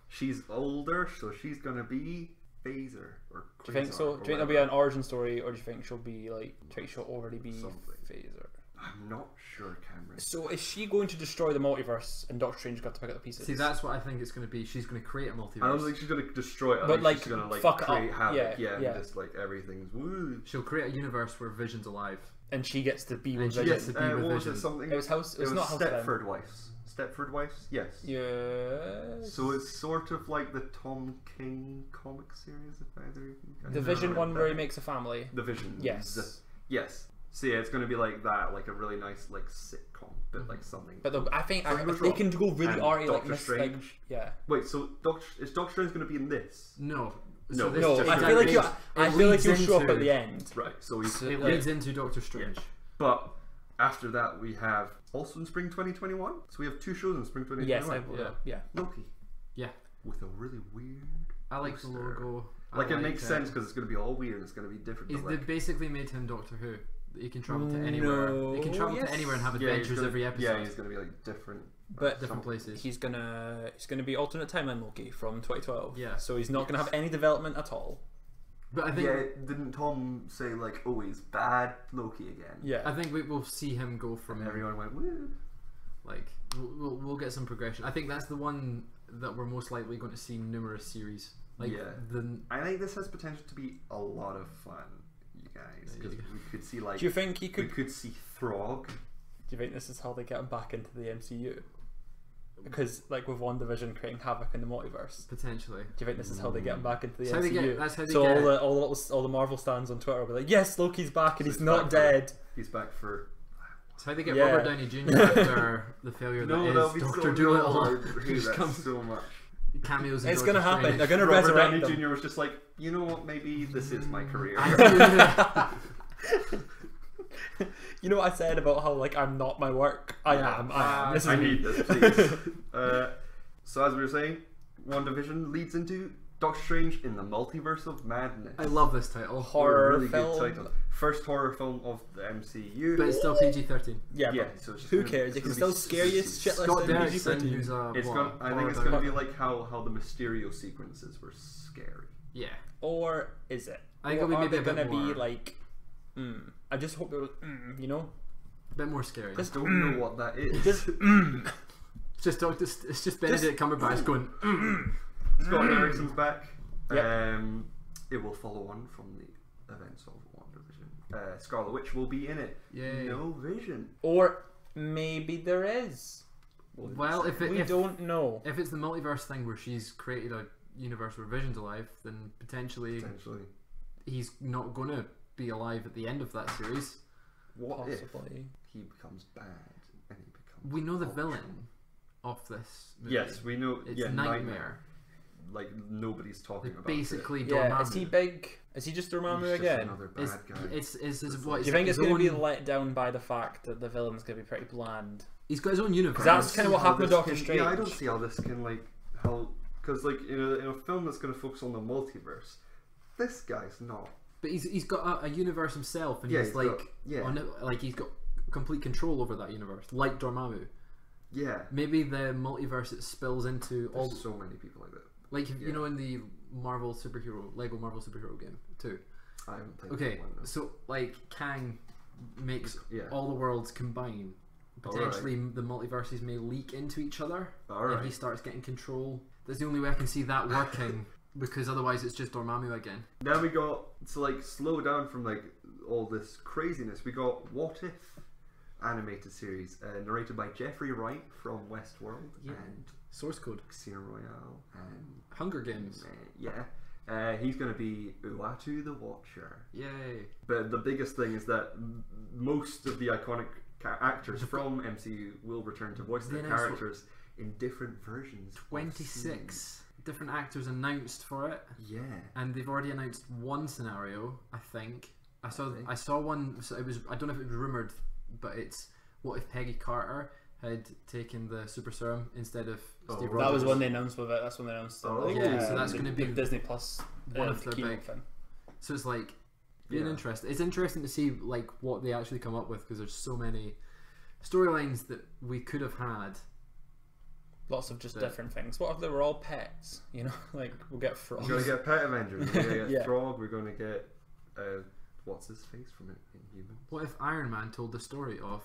She's older, so she's gonna be Phaser or Quasar. Do you think so? Do you think there'll be an origin story, or do you think she'll be like? Do you think she'll already be Phaser? I'm not sure, Cameron. So is she going to destroy the multiverse, and Doctor Strange got to pick up the pieces? See, that's what I think it's going to be. She's going to create a multiverse. I don't think she's going to destroy it. But like, she's going to like fuck create up. havoc. Yeah. Just like everything's woo. She'll create a universe where Vision's alive, and she gets to be with Vision. Gets to be with Vision. It was House. It was not Stepford Wives. Stepford Wives. Yes. Yes. So it's sort of like the Tom King comic series, if either. The Vision one where he makes a family. The Vision. Yes. Yes. So yeah, it's going to be like that, like a really nice like sitcom, but like something. But I think they can go really arty, like Doctor Strange. Yeah. Wait, so is Doctor Strange going to be in this? No. No. I feel like you'll show up at the end. Right. So it leads into Doctor Strange. Yeah. But after that, we have also in spring 2021. So we have 2 shows in spring 2021. Yes. Loki. Yeah. With a really weird. I like the logo. Like it makes sense because it's going to be all weird. It's going to be different. They basically made him Doctor Who. He can travel to anywhere. He can travel to anywhere and have adventures every episode. Yeah, he's going to be like different places. He's gonna be alternate timeline Loki from 2012. Yeah. So he's not gonna have any development at all. But I think didn't Tom say like, oh, he's bad Loki again? Yeah. I think we'll see him go from. And everyone went woo. Like we'll get some progression. I think that's the one that we're most likely going to see numerous series. Like I think this has potential to be a lot of fun. Guys, because we could see like. Do you think he could? We could see Throg. Do you think this is how they get him back into the MCU? Because like with WandaVision creating havoc in the multiverse, potentially. Do you think this is how they get him back into the that's MCU? That's how they so get all the Marvel stands on Twitter will be like, "Yes, Loki's back, and he's not dead. He's back for." That's how they get Robert Downey Jr. after the failure that is Doctor Dolittle. So much. Cameos. It's going to happen. They're going to Robert resurrect Downey them. Jr. was just like, you know what? Maybe this is my career. You know what I said about how like I'm not my work? I am. I need this, please. So as we were saying, WandaVision leads into Doctor Strange in the Multiverse of Madness. I love this title. Horror really film. Good title. First horror film of the MCU. But it's still PG-13. Yeah. So it's just who cares? You can still scare you shitless. Scott Derrickson, who's I think it's going to be like how the Mysterio sequences were scary. Yeah. Or is it? I think it'll be maybe going to more... be like. I just hope it was. You know. A bit more scary. Just don't know what that is. It's just Benedict Cumberbatch going. Scott Derrickson's back. Yep. It will follow on from the events of WandaVision. Scarlet Witch will be in it. Yay. No Vision. Or maybe there is. Well, we don't know. If it's the multiverse thing where she's created a universe where Vision's alive, then potentially he's not going to be alive at the end of that series. What Possibly. if he becomes bad and he becomes? We know the villain of this movie. Yes, we know. It's Nightmare. Like nobody's talking about basically it. Dormammu. Is he big? Is he just Dormammu again? Another bad guy. Do you think it's going to be let down by the fact that the villain's going to be pretty bland? He's got his own universe. That's kind of what happened with Doctor Strange. Yeah, I don't see how this can because like in a film that's going to focus on the multiverse, this guy's not. But he's got a universe himself, and he's got complete control over that universe, like Dormammu. Yeah. Maybe the multiverse it spills into There's so many people like that. Like you know in the Marvel superhero game too. I haven't played Okay, that one, though. so like Kang makes Yeah. all the worlds combine. Potentially, the multiverses may leak into each other, and he starts getting control. That's the only way I can see that working, because otherwise it's just Dormammu again. Then we got to like slow down from like all this craziness. We got What If animated series narrated by Jeffrey Wright from Westworld and Source Code, Casino Royale and Hunger Games. He's going to be Uatu the Watcher. Yay! But the biggest thing is that most of the iconic actors from MCU will return to voice their characters in different versions. 26 different actors announced for it. Yeah, and they've already announced one scenario. I think I saw one. So it was, I don't know if it was rumored, but it's what if Peggy Carter had taken the super serum instead of Steve Rogers. That was when they announced with it. That's when they announced. Oh, yeah, so that's going to be Disney Plus one of their chemo big thing. So it's like being interesting. It's interesting to see like what they actually come up with, because there's so many storylines that we could have had. Lots of just different things. What if they were all pets? You know, like we'll get frogs. we're going to get Pet Avengers. We're going to get Yeah. Frog. We're going to get what's his face from Inhumans. What if Iron Man told the story of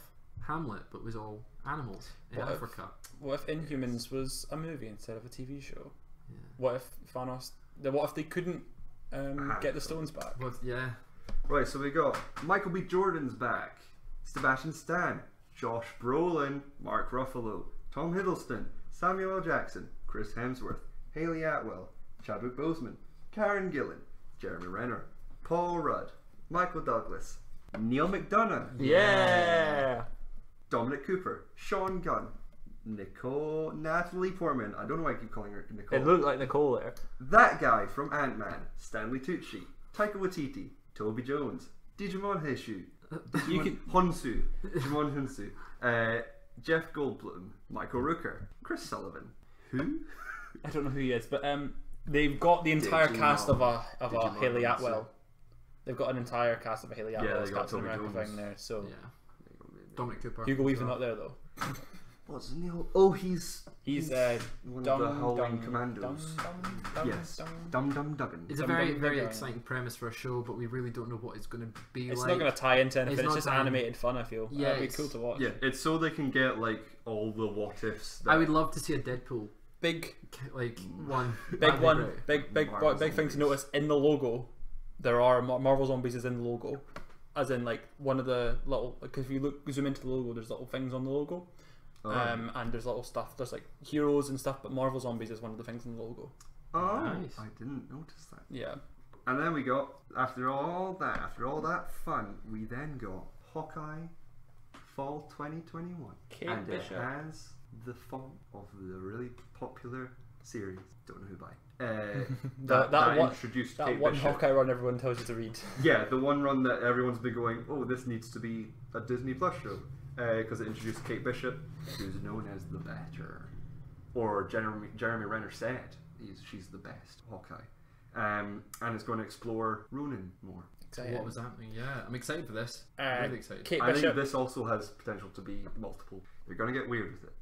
Hamlet, but was all animals in What if- Africa? What if Inhumans was a movie instead of a TV show? Yeah. What if Thanos? What if they couldn't get the stones back? What? Yeah. Right, so we got Michael B. Jordan's back, Sebastian Stan, Josh Brolin, Mark Ruffalo, Tom Hiddleston, Samuel L. Jackson, Chris Hemsworth, Haley Atwell, Chadwick Boseman, Karen Gillan, Jeremy Renner, Paul Rudd, Michael Douglas, Neil McDonough, Yeah. Dominic Cooper, Sean Gunn, Natalie Portman. I don't know why I keep calling her Nicole. It looked like Nicole there. That guy from Ant-Man, Stanley Tucci, Taika Waititi, Toby Jones, Digimon Heshu, Honsu, Digimon Hunsu, Jeff Goldblum, Michael Rooker, Chris Sullivan. Who? I don't know who he is, but they've got the entire cast of a Digimon Haley Hunsu. Atwell. They've got an entire cast of a Haley Atwell they as got Captain Toby America Jones. thing there. So Yeah. Dominic Cooper. Hugo Weaving as well. not there though. What's Neil? Oh, he's Dum one of the Halloween Commandos. Yes, Dum Dum Duggan. It's a Dum very, Dum very Duggan. exciting premise for a show, but we really don't know what it's going to be It's like. not going to tie into anything. It's It's not just tying- animated fun. I feel. Yeah, It'd be it's- cool to watch. Yeah, it's so they can get like all the what ifs. I would love to see a Deadpool, Big like one. Big That'd be one, great. big Marvel thing to Zombies. notice in the logo. There are Marvel Zombies is in the logo, as in like one of the little. Because if you zoom into the logo, there's little things on the logo, and there's little stuff. There's like heroes and stuff, but Marvel Zombies is one of the things in the logo. Nice. I didn't notice that. Yeah, And then we got after all that fun, we then got Hawkeye, Fall 2021, Kate and Bishop. it has the font of the really popular series. Don't know who by. that one introduced that Kate one Bishop. Hawkeye run everyone tells you to read. Yeah, the one run that everyone's been going, oh, this needs to be a Disney Plus show. Because it introduced Kate Bishop, who's known as the Better. Or Jeremy Renner said she's the best Hawkeye. And it's going to explore Ronin more. Exciting. What was happening? Yeah, I'm excited for this. Really excited. Kate I Bishop. think this also has potential to be multiple. They're going to get weird with it.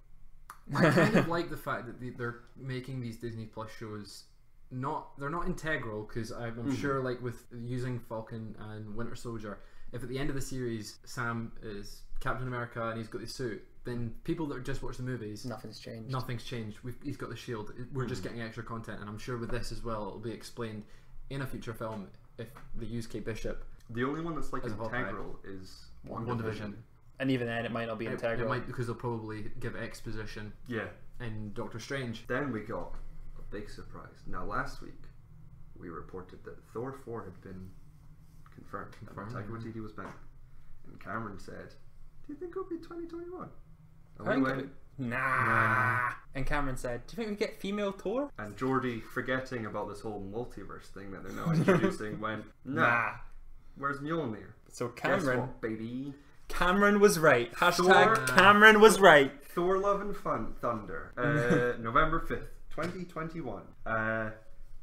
I kind of like the fact that they're making these Disney Plus shows. They're not integral, because I'm sure, like with using Falcon and Winter Soldier, if at the end of the series Sam is Captain America and he's got the suit, then people that just watch the movies, Nothing's changed. nothing's changed. He's got the shield. We're just getting extra content, and I'm sure with this as well, it'll be explained in a future film if they use Kate Bishop. The only one that's like As a Hawkeye. integral is WandaVision. And even then, it might not be It integral. might, because they'll probably give exposition Yeah. in Doctor Strange. Then we got a big surprise. Now, last week we reported that Thor 4 had been confirmed. Confirmed, Taika yeah. Waititi was back. And Cameron said, do you think it'll be 2021? And I we think went, nah. And Cameron said, "Do you think we get female Thor?" and Jordi, forgetting about this whole multiverse thing that they're now introducing, went, nah. Where's Mjolnir? So Guess Cameron, what, baby? Cameron was right. Hashtag Thor- Cameron was right. Thor Love and Thunder, November 5th, 2021.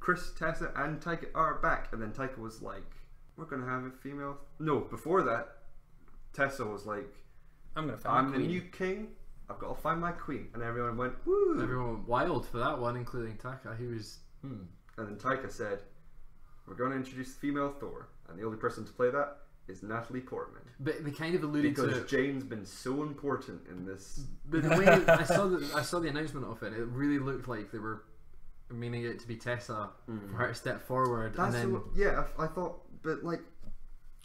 Chris, Tessa, and Taika are back. And then Taika was like, we're going to have a female. No, before that, Tessa was like, I'm gonna find I'm the the queen. new king. I've got to find my queen. And everyone went, woo. Everyone went wild for that one, including Taka. He was And then Taika said, we're going to introduce the female Thor, and the only person to play that is Natalie Portman. But they kind of alluded because to Jane's been so important in this. But the way I saw the announcement of it, it really looked like they were meaning it to be Tessa for her to step forward. That's and then yeah, I thought, but like,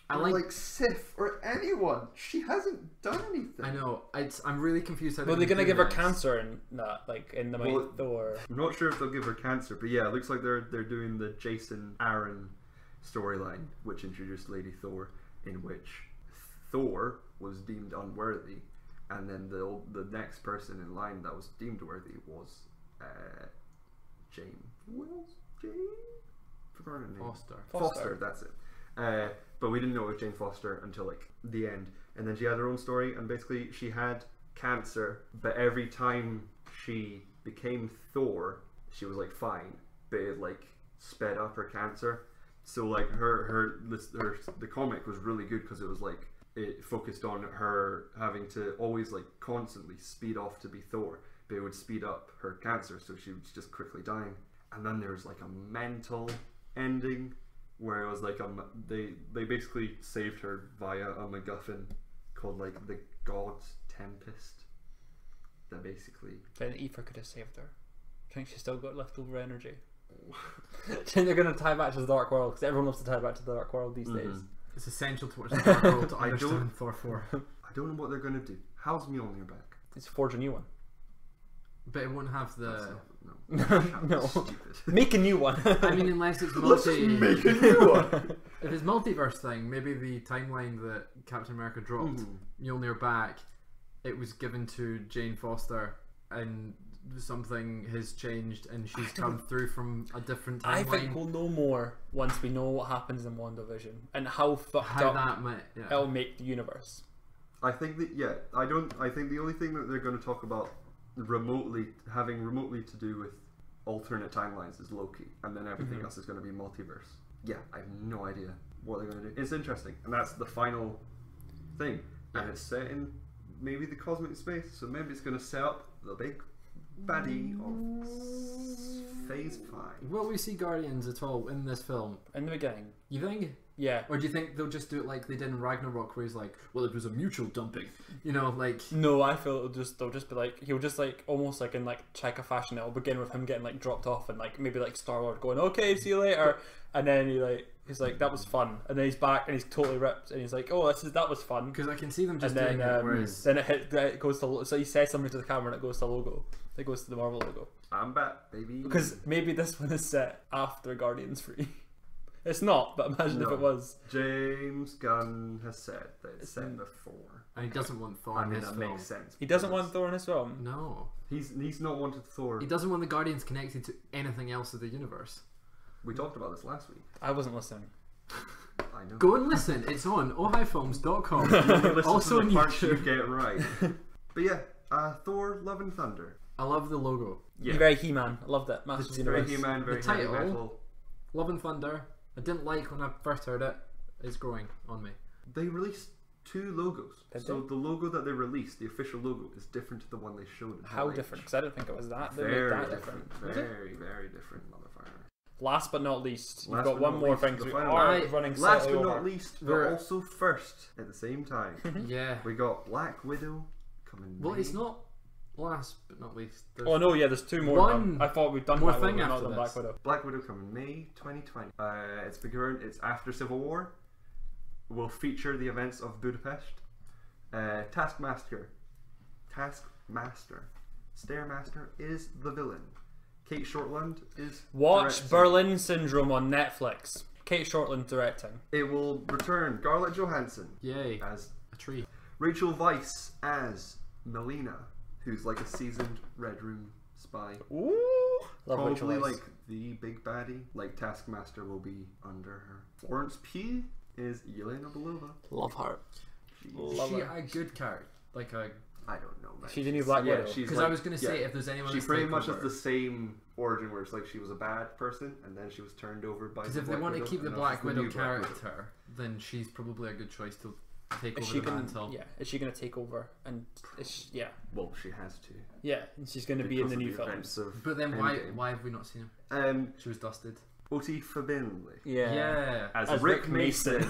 I like Sif or anyone, she hasn't done anything. I know. I'm really confused. How Well, they're gonna give her cancer in that, like in the Well, Thor. I'm not sure if they'll give her cancer, but yeah, it looks like they're doing the Jason Aaron storyline, which introduced Lady Thor, in which Thor was deemed unworthy, and then the next person in line that was deemed worthy was Jane. Who else? Jane? Forgot her name. Foster. That's it. But we didn't know it was Jane Foster until like the end, and then she had her own story, and basically she had cancer, but every time she became Thor, she was like fine, but it like sped up her cancer. So like the comic was really good because it was like it focused on her having to always like constantly speed off to be Thor, but it would speed up her cancer, so she was just quickly dying. And then there was like a mental ending where it was like they basically saved her via a MacGuffin called like the God's Tempest. That basically Then Aoife could have saved her. I think she's still got leftover energy. I think they're going to tie back to the Dark World because everyone loves to tie back to the Dark World these days. It's essential to watch the Dark World to understand Thor 4. I don't know what they're going to do. How's Mjolnir back? It's forge a new one. But it won't have the. No. Make a new one. I mean, unless it's Let's just make a new one. If it's multiverse thing, maybe the timeline that Captain America dropped Mjolnir back, it was given to Jane Foster, and something has changed, and she's come through from a different timeline. I think we'll know more once we know what happens in WandaVision and how fucked up that might, it'll make the universe. I think that I think the only thing that they're going to talk about remotely to do with alternate timelines is Loki, and then everything else is going to be multiverse. Yeah, I have no idea what they're going to do. It's interesting, and that's the final thing, and it's set in maybe the cosmic space, so maybe it's going to set up the big baddie of Phase 5. Will we see Guardians at all in this film? In the beginning. You think? Yeah. Or do you think they'll just do it like they did in Ragnarok, where he's like, well, it was a mutual dumping? You know, like... No, I feel they'll just be like, he'll just like, almost like in like Cheka fashion, it'll begin with him getting like dropped off and like maybe like Star-Lord going, okay, see you later, and then he's like, that was fun, and then he's back and he's totally ripped, and he's like, oh, that was fun. Because I can see them just and doing then, it, whereas... Then it goes to, so he says something to the camera and it goes to the logo. It goes to the Marvel logo. I'm back, baby. Because maybe this one is set after Guardians 3. It's not, but imagine if it was. James Gunn has said that it's set before. And he doesn't want Thor in his that film. makes sense. He doesn't want Thor in his film? No. He's not wanted Thor. He doesn't want the Guardians connected to anything else of the universe. We talked about this last week. I wasn't listening. I know. Go and listen. It's on ohighfilms.com. Listen Also to the on parts you YouTube. get right. But yeah, Thor: Love and Thunder. I love the logo. Yeah. Very He-Man. I loved it. Masters of the Very Universe. He-Man, very The heavy title- metal. Love and Thunder. I didn't like when I first heard it. It's growing on me. They released 2 logos. Did So they? the logo that they released, the official logo, is different to the one they showed. In How Hall H. different? Because I don't think it was that. They Very made that different. different. Very, very different, motherfucker. Last but not least, you've Last got but one not more least, thing the because we final are one. running Last slightly but over. not least, but We're- also first at the same time. Yeah. We got Black Widow coming. Well, May. it's not last but not least. There's Oh no, yeah, there's 2 more. One I thought we'd done more Black thing Widow, after not done this. Black Widow. Black Widow coming May 2020. It's bigger. It's after Civil War. Will feature the events of Budapest. Taskmaster, Stairmaster is the villain. Kate Shortland is Watch directing. Berlin Syndrome on Netflix. Kate Shortland directing. It will return Scarlett Johansson Yay. as A tree. Rachel Weisz as Melina, who's like a seasoned Red Room spy. Ooh, love Rachel Probably Weisz. like the big baddie. Like Taskmaster will be under her. Florence Pugh is Yelena Belova. Love her. Is Love she her. a good character? Like a... I don't know, man. She's the new Black Widow. she's Because like, I was going to say, if there's anyone she that's pretty take much over- has the same origin where it's like she was a bad person and then she was turned over by. Because the if they Black want to Widow, keep the and now Black she's the Widow new Black Widow. character, then she's probably a good choice to take Is over she the gonna? mantle. Yeah, is she gonna take over? And yeah, Well, she has to. yeah, and she's gonna be in the new films. But then why have we not seen her? She was dusted. Oti Fabinley. Yeah. As Rick Mason.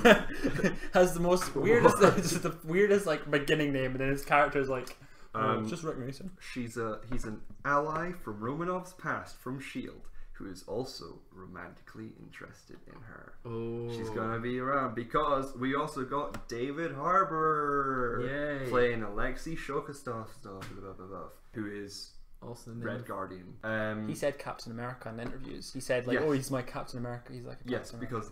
Has the most weirdest, just the weirdest like beginning name, and then his character is like, it's just Rick Mason. He's an ally from Romanov's past from S.H.I.E.L.D. who is also romantically interested in her. Oh. She's gonna be around because we also got David Harbour playing Alexei Shokostov, who is also the Red Guardian. He said Captain America in interviews. He said like, yes. "Oh, he's my Captain America." He's like, yes, because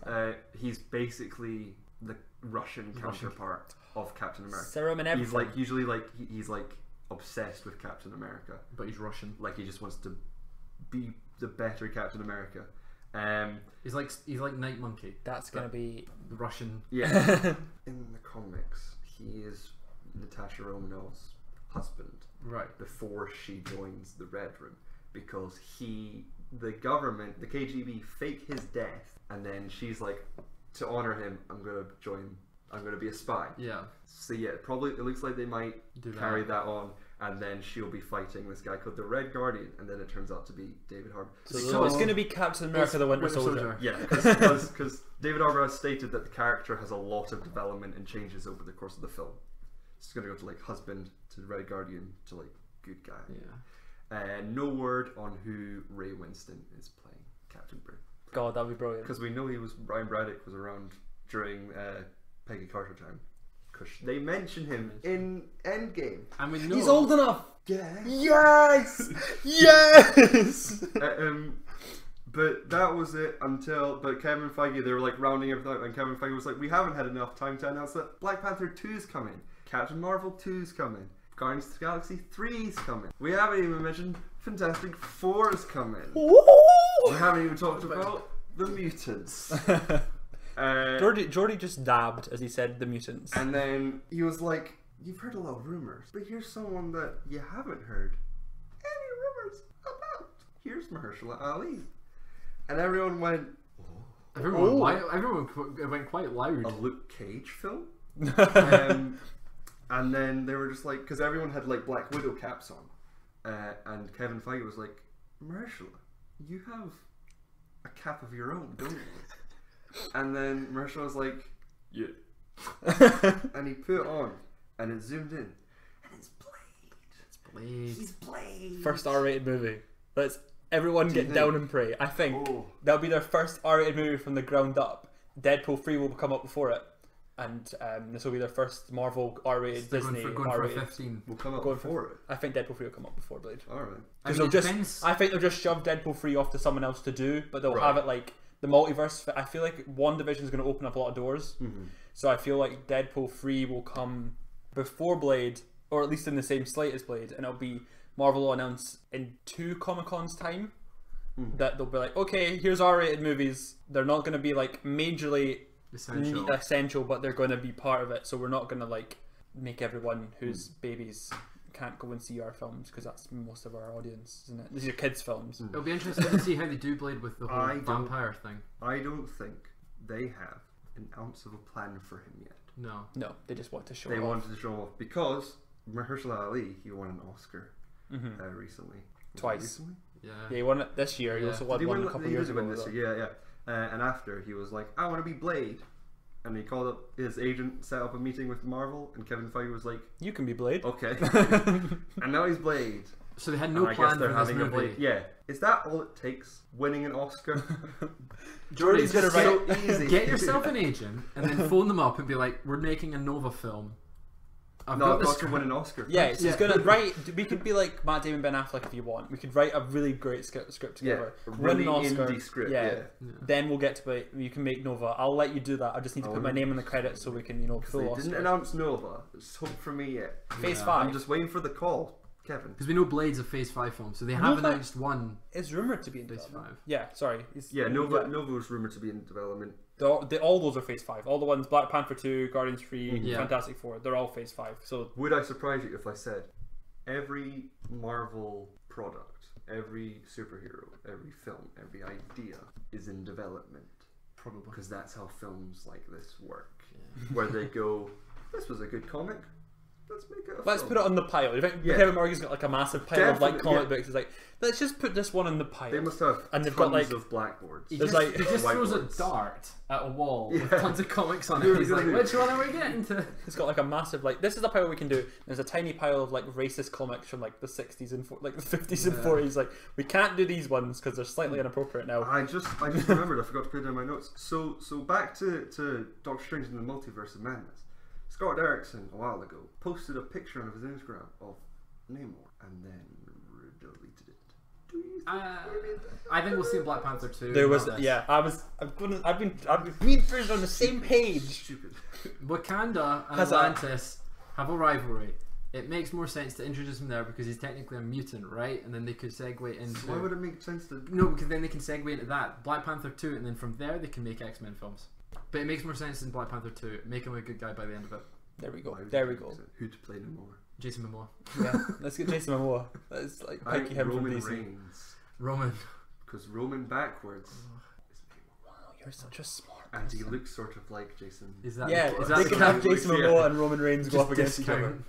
he's basically the Russian counterpart of Captain America. Serum and everything. He's like usually like he's like obsessed with Captain America, but he's Russian. Like he just wants to be the better Captain America. He's like Night Monkey. That's gonna be the Russian. Yeah. In the comics, he is Natasha Romanoff's husband. Right. Before she joins the Red Room, because the government, the KGB, fake his death, and then she's like, to honor him, I'm gonna be a spy. Yeah. So yeah, probably it looks like they might carry that on, and then she'll be fighting this guy called the Red Guardian, and then it turns out to be David Harbour. So it's going to be Captain America: The Winter Soldier. Yeah, because David Harbour has stated that the character has a lot of development and changes over the course of the film. It's going to go to like husband to Red Guardian to like good guy. Yeah. No word on who Ray Winston is playing Captain Britain. God, that'd be brilliant. Because we know Ryan Braddock was around during Peggy Carter time. Because they mention him in Endgame. And we know he's old enough. Yeah. Yes. Yes. But that was it but Kevin Feige, they were like rounding everything out, and Kevin Feige was like, we haven't had enough time to announce that Black Panther 2 is coming, Captain Marvel 2 is coming, Guardians of the Galaxy 3 is coming. We haven't even mentioned Fantastic 4 is coming. We haven't even talked about the mutants. Jordi just dabbed as he said the mutants. And then he was like, you've heard a lot of rumors, but here's someone that you haven't heard any rumors about. Here's Mahershala Ali. And everyone went, everyone went quite loud. A Luke Cage film? And then they were just like, because everyone had like Black Widow caps on, and Kevin Feige was like, Mahershala, you have a cap of your own, don't you? And then Mahershala was like, yeah. And he put it on, and it zoomed in, and it's Blade. It's Blade. He's Blade. First R-rated movie. Let's everyone get down and pray. I think that'll be their first R-rated movie from the ground up. Deadpool 3 will come up before it. And this will be their first Marvel R-rated Disney R-rated. 15. Will come up before it. I think Deadpool 3 will come up before Blade. Alright. I think they'll just shove Deadpool 3 off to someone else to do, but they'll have it like the multiverse. I feel like WandaVision is going to open up a lot of doors. Mm-hmm. So I feel like Deadpool 3 will come before Blade, or at least in the same slate as Blade, and it'll be Marvel will announce in 2 Comic-Cons time that they'll be like, okay, here's R-rated movies. They're not going to be like majorly essential, but they're going to be part of it. So we're not going to like make everyone whose babies can't go and see our films, because that's most of our audience, isn't it? These are kids' films. It'll be interesting to see how they do Blade with the whole vampire thing. I don't think they have an ounce of a plan for him yet. No, they just want to show. They wanted to show him off because Mahershala Ali, he won an Oscar recently. Twice. Yeah, he won it this year. He also won one a couple years ago. Yeah. And after he was like, I want to be Blade, and he called up his agent, set up a meeting with Marvel, and Kevin Feige was like, you can be Blade. Okay. And now he's Blade. So they had no plan for this movie. Yeah. Is that all it takes? Winning an Oscar? Jordi's gonna so write easy. Get yourself an agent and then phone them up and be like, we're making a Nova film. I've got to win an Oscar. Yeah, he's gonna write. We could be like Matt Damon, Ben Affleck if you want. We could write a really great script together. Yeah, really win an Oscar. indie script. Yeah. Then we'll get to you can make Nova. I'll let you do that. I just need to put my name in the credits so we can, full Oscar. They didn't announce Nova. There's hope for me yet. Phase 5. I'm just waiting for the call, Kevin. Because we know Blade's a Phase 5 film, so they have announced one. It's rumored to be in Phase development. 5. Yeah, sorry. Nova was rumored to be in development. All those are Phase 5. All the ones, Black Panther 2, Guardians 3, Fantastic 4, they're all Phase 5. So would I surprise you if I said every Marvel product, every superhero, every film, every idea is in development? Probably. Because that's how films like this work. Yeah. Where they go, this was a good comic. Let's make it a Let's film. put it on the pile. You think Yeah. Kevin Morgan's got like a massive pile of like Definitely, comic yeah. books? It's like, let's just put this one on the pile. They must have And they've tons got, like- of blackboards. He There's just, like- he just throws a whiteboards. dart at a wall with Yeah. tons of comics on You're it. He's like, gonna- which one are we getting to? It's got like a massive like this is the pile we can do. There's a tiny pile of like racist comics from like the 60s and like the 50s and Yeah. 40s. Like we can't do these ones because they're slightly inappropriate now. I just remembered. I forgot to put it in my notes. So back to Doctor Strange in the Multiverse of Madness. Scott Derrickson a while ago posted a picture on his Instagram of Namor and then deleted it. Do you think I think we'll see Black Panther 2. There was not this. yeah. I've been me and Fraser on the same page. stupid? Wakanda and Has a- Atlantis have a rivalry. It makes more sense to introduce him there because he's technically a mutant, right? And then they could segue into... Why would it make sense to? No, because then they can segue into that. Black Panther 2, and then from there they can make X-Men films. But it makes more sense in Black Panther 2. Make him a good guy by the end of it. There we go. Why would There it we make go. sense? Who to play Namor? Jason Momoa. Yeah, let's get Jason Momoa. That's like I pikey think him from Roman DC. Reigns, Roman. because Roman backwards is Namor. Wow, you're such a smart And he person. looks sort of like Jason. Is that Yeah, is they that can the have guy- Jason Yeah. Momoa and Roman Reigns go just up against each other. discount?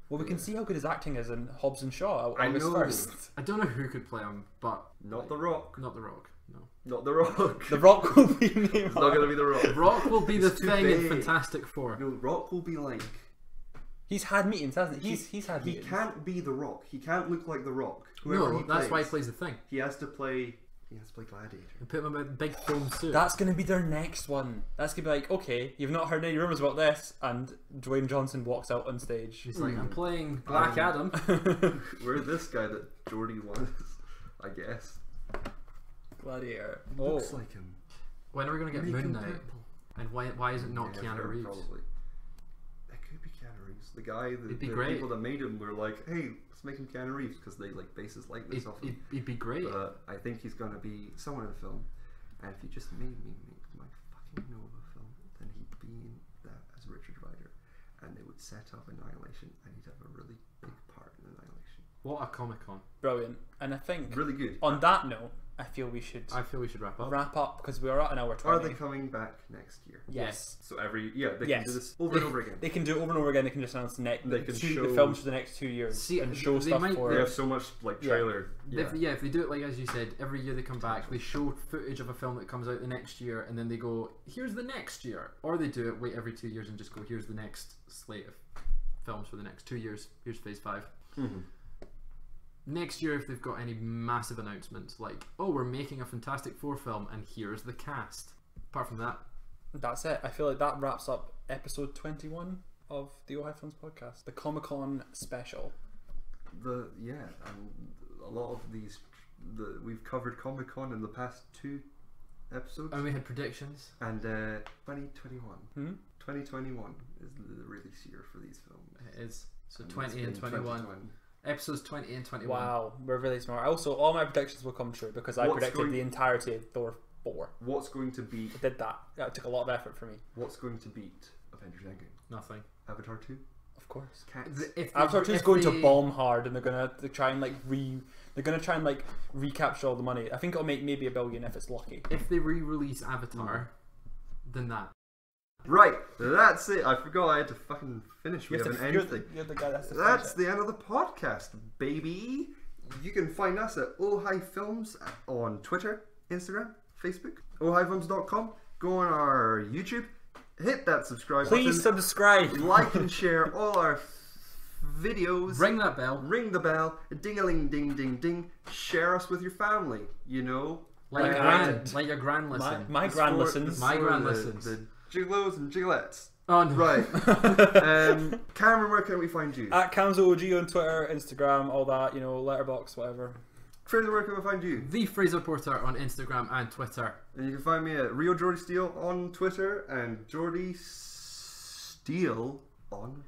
Well, we can see how good his acting is in Hobbs and Shaw. I August know. 1st. I don't know who could play him, but Not The Rock. not The Rock. No. Not The Rock. The Rock will be It's not Neymar. gonna be The Rock. Rock will be the He's too thing in big. Fantastic Four. No, Rock will be like. He's had meetings, hasn't he? He's had He meetings. can't be The Rock. He can't look like The Rock. Whoever No, he that's plays, why he plays the thing. He has to play. He has to play Gladiator. And put him in a big foam suit. That's going to be their next one. That's going to be like, okay, you've not heard any rumours about this, and Dwayne Johnson walks out on stage. He's like, I'm playing Black Adam. We're this guy that Jordi was, I guess. Gladiator. Looks like him. When are we going to get Make Moon him Knight? purple. And why is it not Yeah, Keanu fair, Reeves? Probably. It could be Keanu Reeves. The guy, It'd be the great. people that made him were like, hey, let's make him Keanu Reeves because they like base his likeness off him. It'd be great. But I think he's gonna be someone in the film. And if you just made me make my fucking Nova film, then he'd be in that as Richard Rider, and they would set up Annihilation, and he'd have a really big part in Annihilation. What a Comic Con. Brilliant. And I think, Really good. on that note, I feel we should I feel we should wrap up. wrap up because we are at an hour 20. Are they coming back next year? Yes. So they Yes. can do this over and over again. They can do it over and over again. They can just announce They can the show- films for the next 2 years See, and show they stuff might- for They have so much like Yeah. trailer. If they do it like as you said, every year they come back, they show footage of a film that comes out the next year, and then they go, here's the next year. Or they do it, wait every 2 years and just go, here's the next slate of films for the next 2 years. Here's Phase 5. Mm-hmm. Next year, if they've got any massive announcements, like, oh, we're making a Fantastic Four film, and here's the cast. Apart from that, That's it. I feel like that wraps up episode 21 of the Ojai Films podcast, the Comic Con special. And a lot of these, we've covered Comic Con in the past 2 episodes, and we had predictions. and 2021. Hmm? 2021 is the release year for these films. It is. So And 20 it's and been 21. 2020. Episodes 20 and 21. Wow, we're really smart. Also, all my predictions will come true because I What's predicted going- the entirety of Thor 4. What's going to beat? I did that. That took a lot of effort for me. What's going to beat Avengers Endgame? Nothing. Avatar 2? Of course. Cats? If Avatar 2 is if going they- to bomb hard, and they're gonna try and recapture all the money. I think it'll make maybe $1 billion if it's lucky. If they re-release Avatar, then that. Right, that's it. I forgot I had to fucking finish. We You have haven't to- anything. You're the guy that's to That's finish the end of the podcast, baby. You can find us at Ojai Films on Twitter, Instagram, Facebook, ohaifilms.com. Go on our YouTube, hit that subscribe it. Please button, subscribe. like and share all our videos. Ring that bell. Ring the bell, ding-a-ling, ding, ding, ding. Share us with your family, you know. Let your I gran, did. let your gran listen. My It's grand for- listens. it's My for gran the- listens. The gigolos and gigolettes. Oh no. Right. Cameron, where can we find you? At CamsOG on Twitter, Instagram, all that, letterbox, whatever. Fraser, where can we find you? The Fraser Porter on Instagram and Twitter. And you can find me at Rio Jordi Steele on Twitter and Jordi Steele on